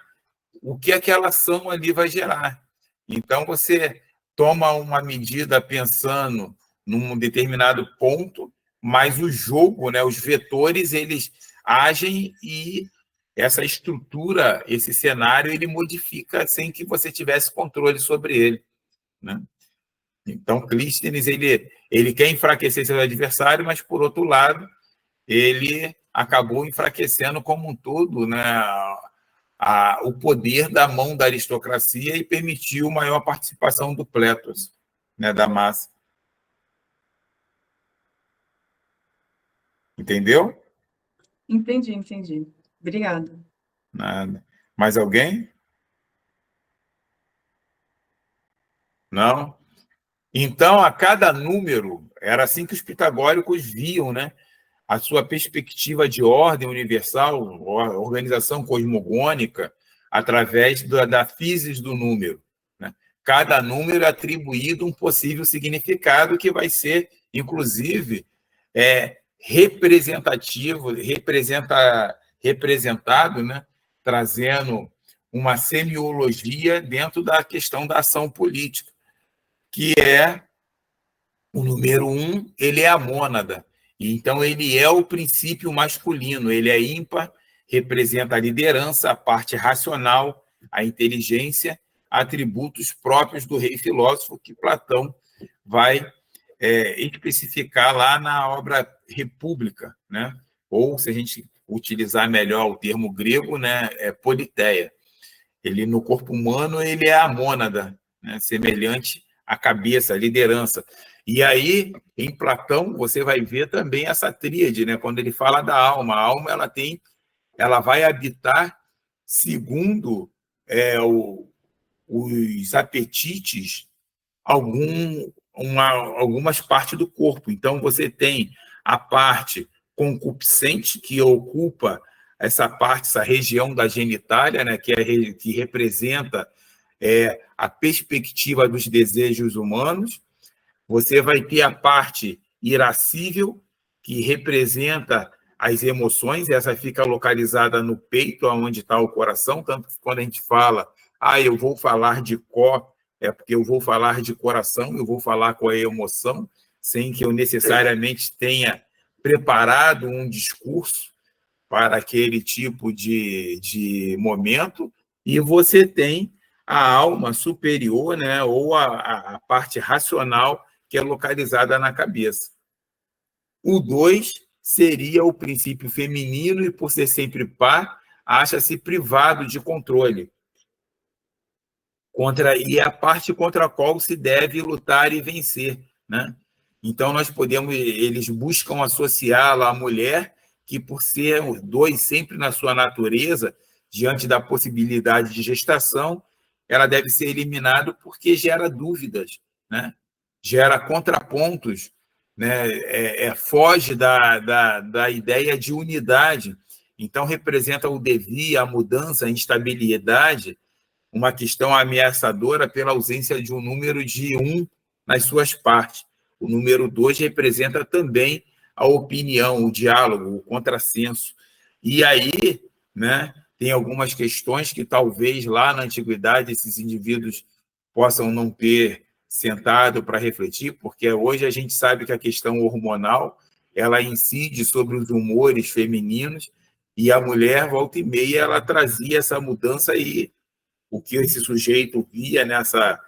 o que aquela ação ali vai gerar. Então, você toma uma medida pensando num determinado ponto, mas o jogo, né, os vetores, eles agem e essa estrutura, esse cenário, ele modifica sem que você tivesse controle sobre ele, né? Então, Clístenes, ele quer enfraquecer seu adversário, mas, por outro lado, ele acabou enfraquecendo como um todo, né, o poder da mão da aristocracia e permitiu maior participação do Plétos, né, da massa. Entendeu? Entendi. Obrigada. Nada. Mais alguém? Não? Então, a cada número, era assim que os pitagóricos viam, né, a sua perspectiva de ordem universal, organização cosmogônica, através da física do número, né? Cada número é atribuído um possível significado que vai ser, inclusive, representado, né? Trazendo uma semiologia dentro da questão da ação política, que é o número 1, ele é a mônada. Então, ele é o princípio masculino, ele é ímpar, representa a liderança, a parte racional, a inteligência, atributos próprios do rei filósofo, que Platão vai especificar lá na obra República, né? Ou, se a gente utilizar melhor o termo grego, né, politeia. Ele, no corpo humano, ele é a mônada, né, semelhante à cabeça, à liderança. E aí, em Platão, você vai ver também essa tríade, né? Quando ele fala da alma. A alma ela vai habitar segundo os apetites algumas partes do corpo. Então, você tem a parte concupiscente, que ocupa essa parte, essa região da genitália, né? Que representa a perspectiva dos desejos humanos. Você vai ter a parte irascível, que representa as emoções, essa fica localizada no peito, onde está o coração, tanto que quando a gente fala, eu vou falar de có, é porque eu vou falar de coração, eu vou falar com a emoção, sem que eu necessariamente tenha preparado um discurso para aquele tipo de momento, e você tem a alma superior, né, ou a parte racional, que é localizada na cabeça. O 2 seria o princípio feminino e, por ser sempre par, acha-se privado de controle. e a parte contra a qual se deve lutar e vencer, né? Então, eles buscam associá-la à mulher, que por ser os dois sempre na sua natureza, diante da possibilidade de gestação, ela deve ser eliminada porque gera dúvidas, né? Gera contrapontos, né? Foge da ideia de unidade. Então, representa o devir, a mudança, a instabilidade, uma questão ameaçadora pela ausência de um número de 1 nas suas partes. O número 2 representa também a opinião, o diálogo, o contrassenso. E aí, né, tem algumas questões que talvez lá na antiguidade esses indivíduos possam não ter sentado para refletir, porque hoje a gente sabe que a questão hormonal ela incide sobre os humores femininos, e a mulher, volta e meia, ela trazia essa mudança, e o que esse sujeito via nessa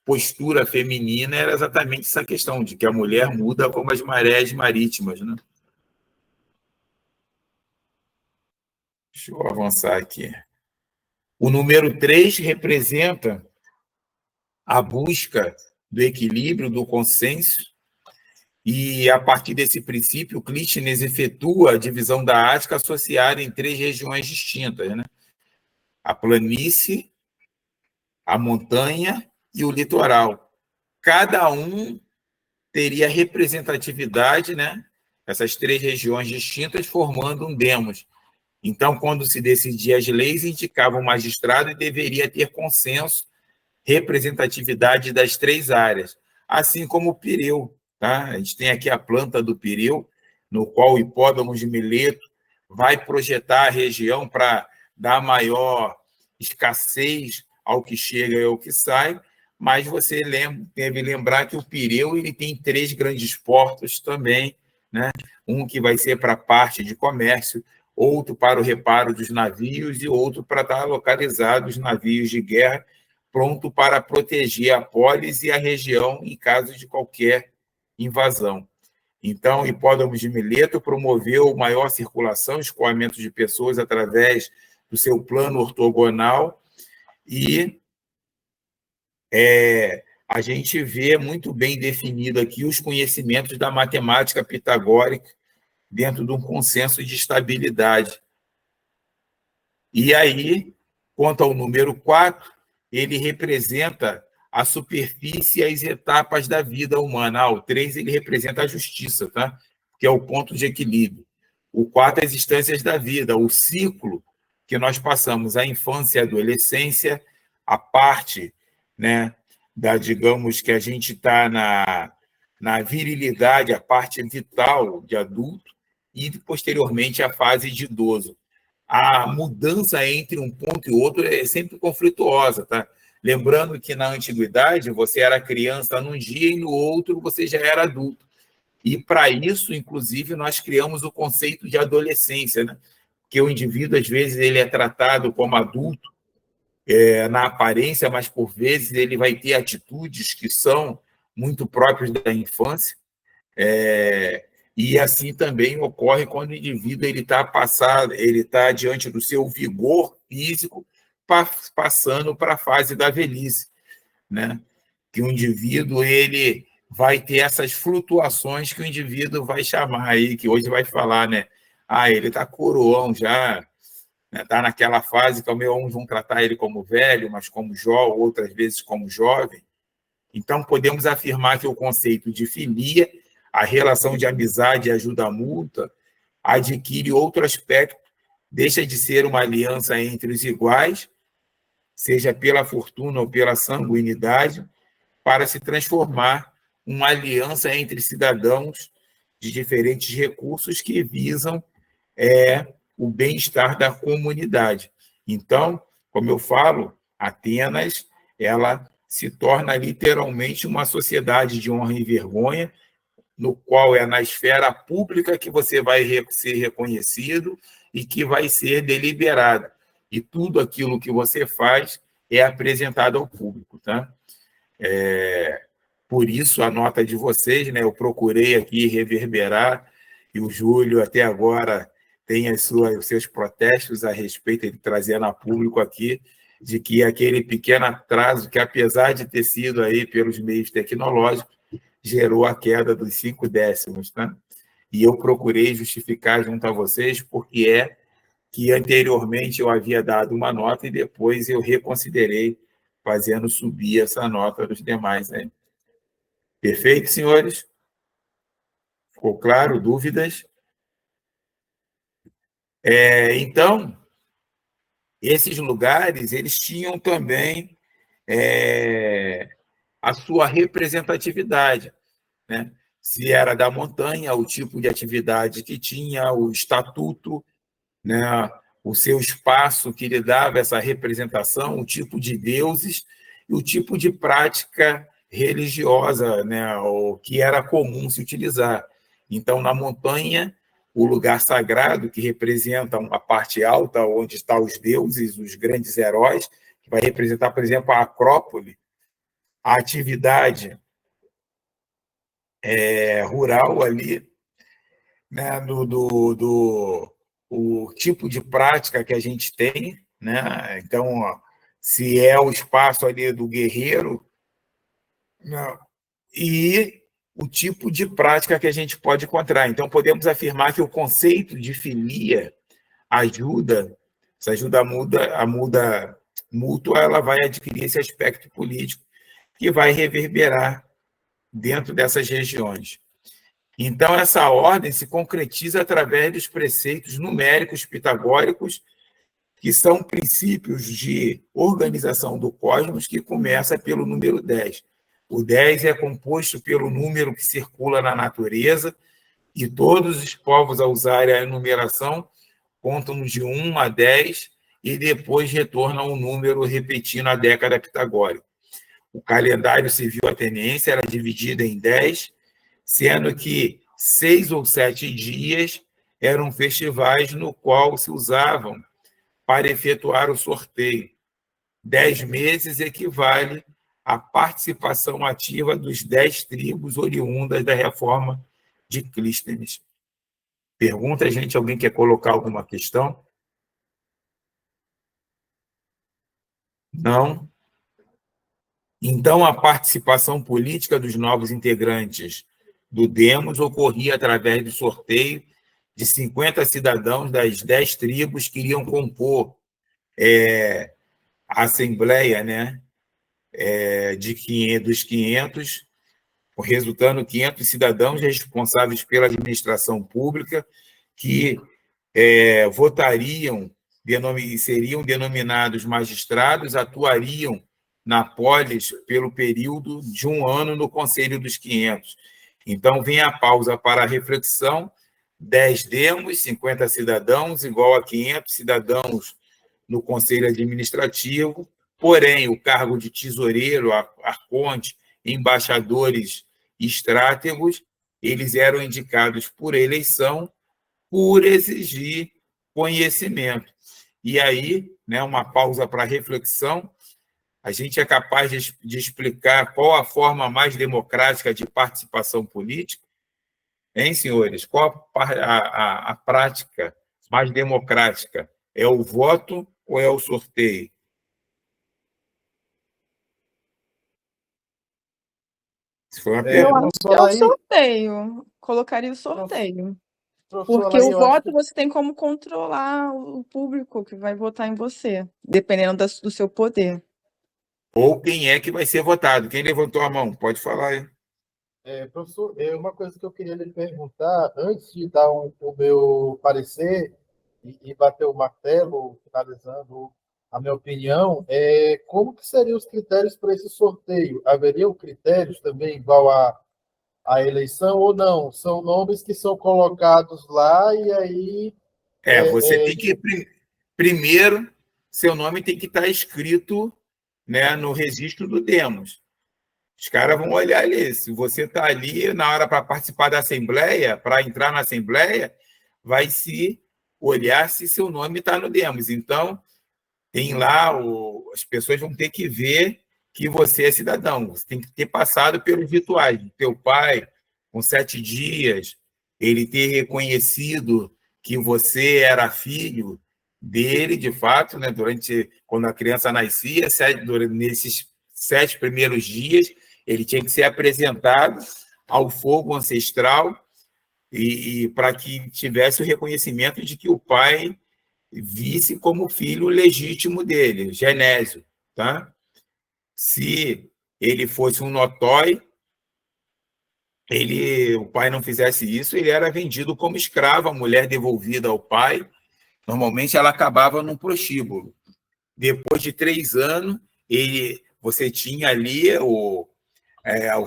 postura feminina era exatamente essa questão de que a mulher muda como as marés marítimas, né? Deixa eu avançar aqui. O número 3 representa a busca do equilíbrio, do consenso, e a partir desse princípio, Clístenes efetua a divisão da Ática associada em 3 regiões distintas, né? A planície, a montanha e o litoral. Cada um teria representatividade, né? Essas 3 regiões distintas formando um demos. Então, quando se decidia as leis, indicava o magistrado e deveria ter consenso, representatividade das 3 áreas, assim como o Pireu. Tá? A gente tem aqui a planta do Pireu, no qual o Hipódamo de Mileto vai projetar a região para dar maior escassez ao que chega e ao que sai, mas você deve lembrar que o Pireu ele tem 3 grandes portos também, né? Um que vai ser para a parte de comércio, outro para o reparo dos navios e outro para estar localizado os navios de guerra, pronto para proteger a polis e a região em caso de qualquer invasão. Então, o Hipódamo de Mileto promoveu maior circulação, escoamento de pessoas através do seu plano ortogonal, e a gente vê muito bem definido aqui os conhecimentos da matemática pitagórica dentro de um consenso de estabilidade. E aí, quanto ao número 4, ele representa a superfície e as etapas da vida humana. O 3 ele representa a justiça, tá? Que é o ponto de equilíbrio. O 4, as instâncias da vida, o ciclo que nós passamos, a infância e a adolescência, a parte, né, digamos que a gente está na virilidade, a parte vital de adulto, e posteriormente a fase de idoso. A mudança entre um ponto e outro é sempre conflituosa, tá? Lembrando que na antiguidade você era criança num dia e no outro você já era adulto. E para isso, inclusive, nós criamos o conceito de adolescência, né? Porque o indivíduo, às vezes, ele é tratado como adulto na aparência, mas, por vezes, ele vai ter atitudes que são muito próprias da infância. E assim também ocorre quando o indivíduo ele está diante do seu vigor físico, passando para a fase da velhice, né? Que o indivíduo ele vai ter essas flutuações que o indivíduo vai chamar aí, que hoje vai falar, né? Ele está coroão já, está, né? Naquela fase que uns vão tratar ele como velho, mas como jovem, outras vezes como jovem. Então, podemos afirmar que o conceito de filia, a relação de amizade e ajuda mútua, adquire outro aspecto, deixa de ser uma aliança entre os iguais, seja pela fortuna ou pela sanguinidade, para se transformar uma aliança entre cidadãos de diferentes recursos que visam o bem-estar da comunidade. Então, como eu falo, Atenas ela se torna literalmente uma sociedade de honra e vergonha, no qual é na esfera pública que você vai ser reconhecido e que vai ser deliberado. E tudo aquilo que você faz é apresentado ao público, tá? Por isso, a nota de vocês, né? Eu procurei aqui reverberar, e o Júlio, até agora, tem os seus protestos a respeito, ele trazendo a público aqui. de que aquele pequeno atraso, que apesar de ter sido aí pelos meios tecnológicos, gerou a queda dos 5 décimos, né? E eu procurei justificar junto a vocês porque é que anteriormente eu havia dado uma nota e depois eu reconsiderei fazendo subir essa nota dos demais, né? Perfeito, senhores? Ficou claro? Dúvidas? Então, esses lugares, eles tinham também a sua representatividade, né? Se era da montanha, o tipo de atividade que tinha, o estatuto, né? O seu espaço que lhe dava essa representação, o tipo de deuses e o tipo de prática religiosa, né? O que era comum se utilizar. Então, na montanha, o lugar sagrado, que representa uma parte alta, onde estão os deuses, os grandes heróis, que vai representar, por exemplo, a Acrópole, a atividade rural ali, né, o tipo de prática que a gente tem, né? Então, ó, se é o espaço ali do guerreiro, né, e o tipo de prática que a gente pode encontrar. Então, podemos afirmar que o conceito de filia ajuda, essa ajuda mútua, ela vai adquirir esse aspecto político que vai reverberar dentro dessas regiões. Então, essa ordem se concretiza através dos preceitos numéricos pitagóricos, que são princípios de organização do cosmos, que começa pelo número 10. O 10 é composto pelo número que circula na natureza, e todos os povos, a usarem a enumeração, contam de 1 a 10 e depois retornam o número repetindo a década pitagórica. O calendário civil ateniense era dividido em 10, sendo que 6 ou 7 dias eram festivais no qual se usavam para efetuar o sorteio. 10 meses equivale à participação ativa dos 10 tribos oriundas da reforma de Clístenes. Pergunta, gente, alguém quer colocar alguma questão? Não? Então, a participação política dos novos integrantes do Demos ocorria através do sorteio de 50 cidadãos das 10 tribos que iriam compor a Assembleia, né, dos 500, resultando 500 cidadãos responsáveis pela administração pública que votariam, seriam denominados magistrados, atuariam na polis pelo período de 1 ano no Conselho dos 500. Então, vem a pausa para a reflexão: 10 demos, 50 cidadãos, igual a 500 cidadãos no Conselho Administrativo, porém, o cargo de tesoureiro, arconte, embaixadores e estrátegos, eles eram indicados por eleição, por exigir conhecimento. E aí, né, uma pausa para reflexão: a gente é capaz de explicar qual a forma mais democrática de participação política? Hein, senhores? Qual a prática mais democrática? É o voto ou é o sorteio? Isso foi uma Eu pergunta. acho que é o sorteio. Colocaria o sorteio. Porque o voto você tem como controlar o público que vai votar em você, dependendo do seu poder. Ou quem é que vai ser votado? Quem levantou a mão? Pode falar aí. Professor, uma coisa que eu queria lhe perguntar, antes de dar o meu parecer e bater o martelo, finalizando a minha opinião, como que seriam os critérios para esse sorteio? Haveriam critérios também igual à eleição ou não? São nomes que são colocados lá e aí... Você tem que... Primeiro, seu nome tem que estar escrito, né, no registro do Demos. Os caras vão olhar ali. Se você está ali na hora para participar da Assembleia, para entrar na Assembleia, vai se olhar se seu nome está no Demos. Então, tem lá, as pessoas vão ter que ver que você é cidadão. Você tem que ter passado pelos rituais. Teu pai, com 7 dias, ele ter reconhecido que você era filho dele, de fato, né, quando a criança nascia, nesses 7 primeiros dias, ele tinha que ser apresentado ao fogo ancestral e para que tivesse o reconhecimento de que o pai visse como filho legítimo dele, Genésio, tá? Se ele fosse um notói, o pai não fizesse isso, ele era vendido como escravo, a mulher devolvida ao pai, normalmente ela acabava num prostíbulo. Depois de 3 anos, você tinha ali o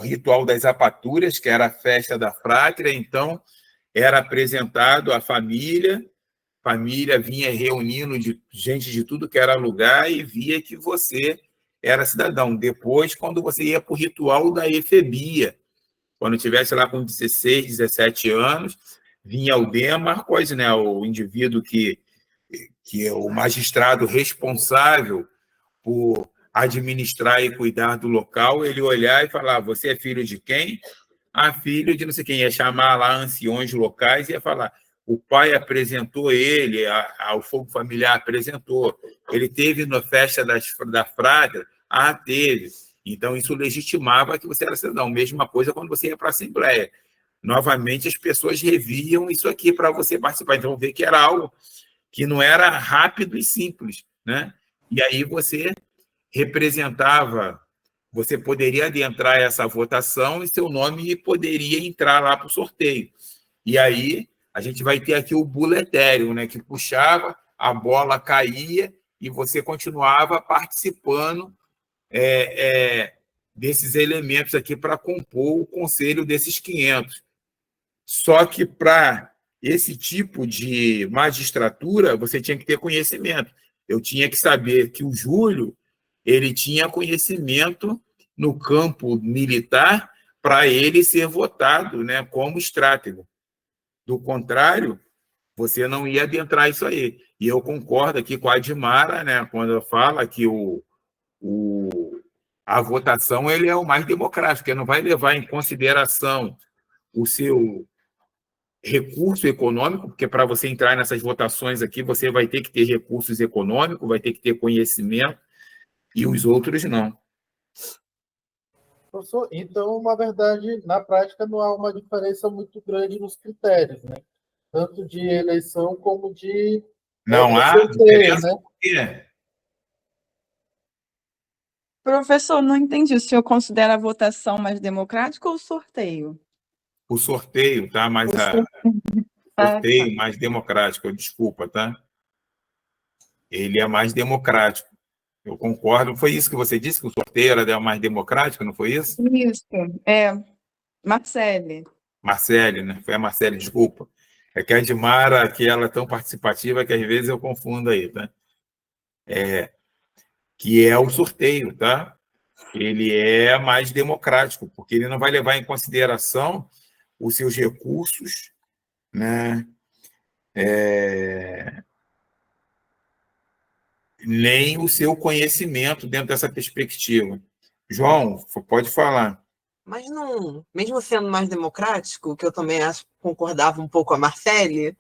ritual das apaturas, que era a festa da frátria, então era apresentado à família vinha reunindo gente de tudo que era lugar e via que você era cidadão. Depois, quando você ia para o ritual da efebia, quando tivesse lá com 16, 17 anos, vinha o Demarcos, né, o indivíduo que é o magistrado responsável por administrar e cuidar do local, ele olhar e falar: você é filho de quem? Filho de não sei quem. Ia chamar lá anciões locais e ia falar: o pai apresentou ele, o fogo familiar apresentou. Ele teve na festa da frátria? Teve. Então, isso legitimava que você era cidadão. Mesma coisa quando você ia para a Assembleia. Novamente, as pessoas reviam isso aqui para você participar. Então, vê que era algo que não era rápido e simples, né? E aí você representava, você poderia adentrar essa votação e seu nome poderia entrar lá para o sorteio. E aí a gente vai ter aqui o buletério, né, que puxava, a bola caía e você continuava participando desses elementos aqui para compor o conselho desses 500. Só que para esse tipo de magistratura, você tinha que ter conhecimento. Eu tinha que saber que o Júlio ele tinha conhecimento no campo militar para ele ser votado, né, como estratego. Do contrário, você não ia adentrar isso aí. E eu concordo aqui com a Admara, né, quando fala que a votação ele é o mais democrático, ele não vai levar em consideração o seu recurso econômico, porque para você entrar nessas votações aqui, você vai ter que ter recursos econômicos, vai ter que ter conhecimento, e os outros não. Professor, então, na verdade, na prática, não há uma diferença muito grande nos critérios, né? Tanto de eleição como de... Não há diferença, né? Professor, não entendi. O senhor considera a votação mais democrática ou o sorteio? O sorteio, tá? Mas sorteio mais democrático, desculpa, tá? Ele é mais democrático. Eu concordo. Foi isso que você disse, que o sorteio era mais democrático, não foi isso? Isso, Marcele. Marcele, né? Foi a Marcele, desculpa. É que a Edmara, aqui, ela é tão participativa que às vezes eu confundo aí, tá? Que é o sorteio, tá? Ele é mais democrático, porque ele não vai levar em consideração os seus recursos, né? Nem o seu conhecimento dentro dessa perspectiva. João, pode falar. Mas não, mesmo sendo mais democrático, que eu também acho, concordava um pouco com a Marcele,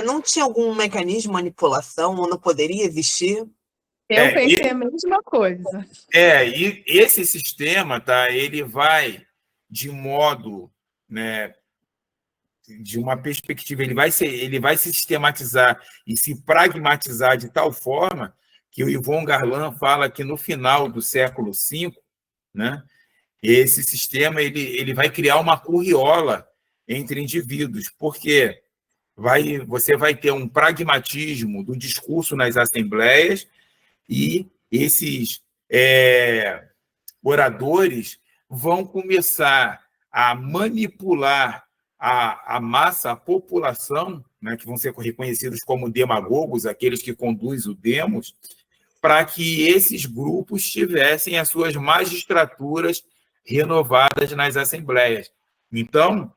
não tinha algum mecanismo de manipulação ou não poderia existir? Eu pensei a mesma coisa. E esse sistema, tá? Ele vai de modo, né, de uma perspectiva, ele vai se sistematizar e se pragmatizar de tal forma que o Yvon Garland fala que no final do século V, né, esse sistema ele vai criar uma curriola entre indivíduos, porque você vai ter um pragmatismo do discurso nas assembleias e esses oradores vão começar a manipular a massa, a população, né, que vão ser reconhecidos como demagogos, aqueles que conduzem o demos, para que esses grupos tivessem as suas magistraturas renovadas nas assembleias. Então,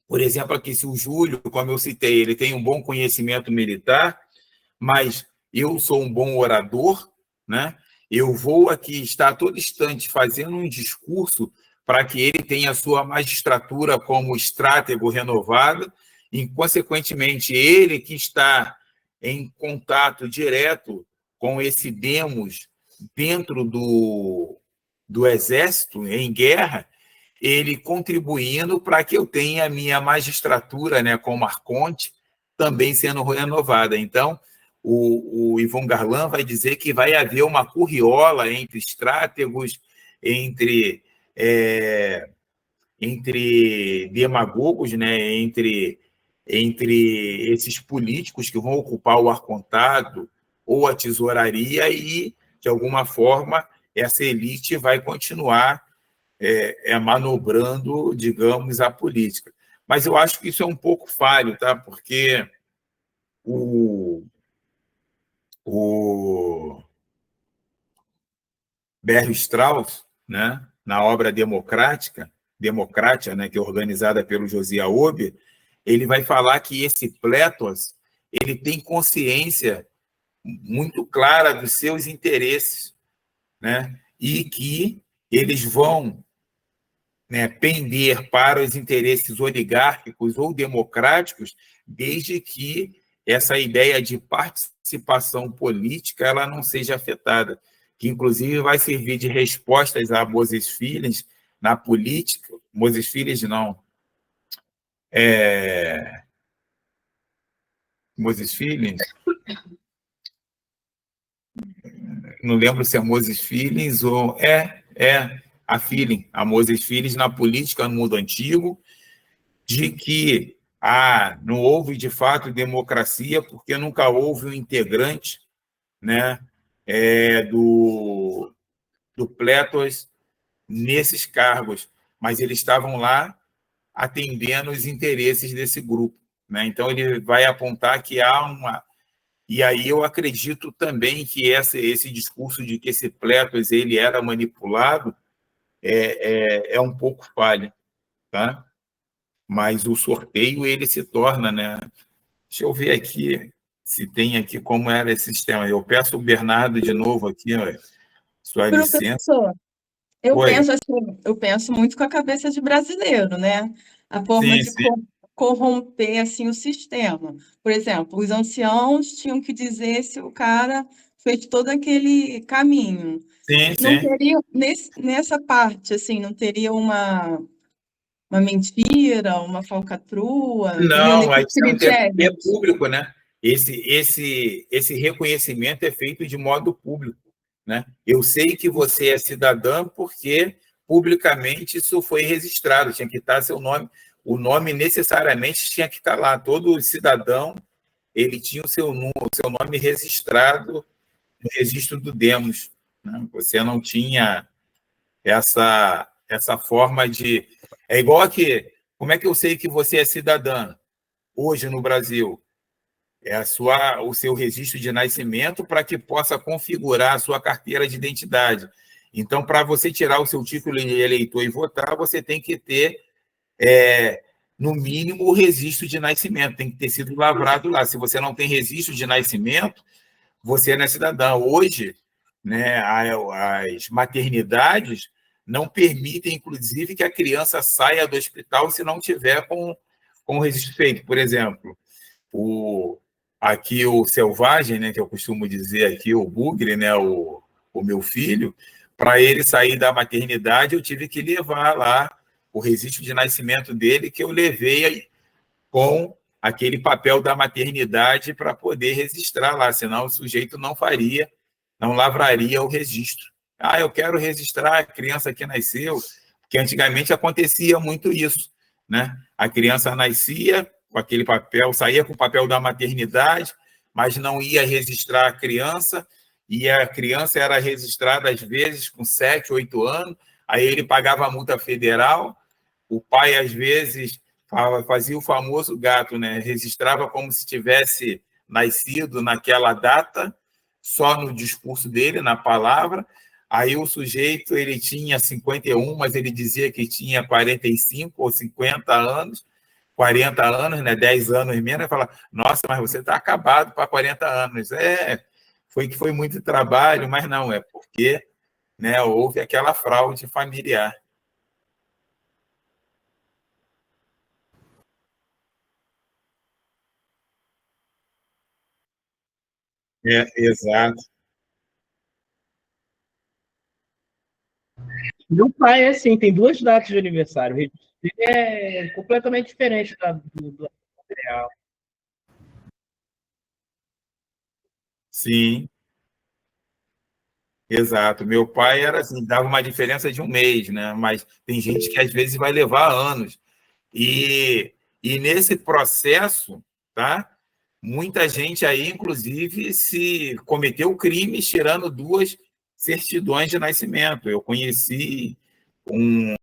por exemplo, aqui, se o Júlio, como eu citei, ele tem um bom conhecimento militar, mas eu sou um bom orador, né? Eu vou aqui estar a todo instante fazendo um discurso para que ele tenha a sua magistratura como estratego renovado e, consequentemente, ele que está em contato direto com esse demos dentro do exército, em guerra, ele contribuindo para que eu tenha a minha magistratura, né, como arconte, também sendo renovada. Então, o Yvon Garland vai dizer que vai haver uma curriola entre estrátegos, entre demagogos, né, entre esses políticos que vão ocupar o arcontado ou a tesouraria e, de alguma forma, essa elite vai continuar manobrando, digamos, a política. Mas eu acho que isso é um pouco falho, tá? Porque o Berry Strauss, né, na obra Democratia, né, que é organizada pelo Josiah Ober, ele vai falar que esse Plétos ele tem consciência muito clara dos seus interesses, né, e que eles vão, né, pender para os interesses oligárquicos ou democráticos, desde que essa ideia de participação política ela não seja afetada, que inclusive vai servir de respostas a Moses Filhens na política. Moses Filhens não. Moses Filhens? Não lembro se é Moses Filhens ou... a Filhens, a Moses Filhens na política no mundo antigo, de que não houve, de fato, democracia, porque nunca houve um integrante, né, do Plétos nesses cargos, mas eles estavam lá atendendo os interesses desse grupo, né? Então, ele vai apontar que há uma... E aí eu acredito também que esse discurso de que esse Plétos ele era manipulado é um pouco falho, tá? Mas o sorteio ele se torna, né? Deixa eu ver aqui se tem aqui como era esse sistema. Eu peço o Bernardo de novo aqui, ó, sua licença. Professor, Oi. eu penso muito com a cabeça de brasileiro, né? A forma Sim, de sim, corromper assim o sistema. Por exemplo, os anciãos tinham que dizer se o cara fez todo aquele caminho. sim, Não sim. teria nessa parte assim, não teria uma mentira, uma falcatrua, iriam Não, aí nesses é critérios. público, né? Esse reconhecimento é feito de modo público, né? Eu sei que você é cidadã porque publicamente isso foi registrado, tinha que estar seu nome, o nome necessariamente tinha que estar lá. Todo cidadão ele tinha o seu nome registrado no registro do Demos, né? Você não tinha essa forma de... É igual aqui, como é que eu sei que você é cidadã hoje no Brasil? É o seu registro de nascimento para que possa configurar a sua carteira de identidade. Então, para você tirar o seu título de eleitor e votar, você tem que ter, no mínimo, o registro de nascimento, tem que ter sido lavrado lá. Se você não tem registro de nascimento, você não é cidadão. Hoje, né, as maternidades não permitem, inclusive, que a criança saia do hospital se não tiver com o registro feito. Por exemplo, aqui o Selvagem, né, que eu costumo dizer aqui, o Bugre, né, o meu filho, para ele sair da maternidade, eu tive que levar lá o registro de nascimento dele, que eu levei com aquele papel da maternidade para poder registrar lá, senão o sujeito não faria, não lavraria o registro. Eu quero registrar a criança que nasceu, porque antigamente acontecia muito isso, né? A criança nascia com aquele papel, saía com o papel da maternidade, mas não ia registrar a criança, e a criança era registrada, às vezes, com 7, 8 anos, aí ele pagava a multa federal, o pai, às vezes, fazia o famoso gato, né? Registrava como se tivesse nascido naquela data, só no discurso dele, na palavra. Aí o sujeito ele tinha 51, mas ele dizia que tinha 45 ou 50 anos, 40 anos, né? 10 anos menos, e fala: nossa, mas você está acabado para 40 anos. Foi muito trabalho, mas não, é porque, né, houve aquela fraude familiar. Exato. Meu pai é assim, tem 2 datas de aniversário. O registro dele é completamente diferente do material. Sim, exato. Meu pai era assim, dava uma diferença de um mês, né? Mas tem gente que às vezes vai levar anos. E nesse processo, tá? Muita gente aí, inclusive, se cometeu crimes tirando 2 certidões de nascimento. Eu conheci um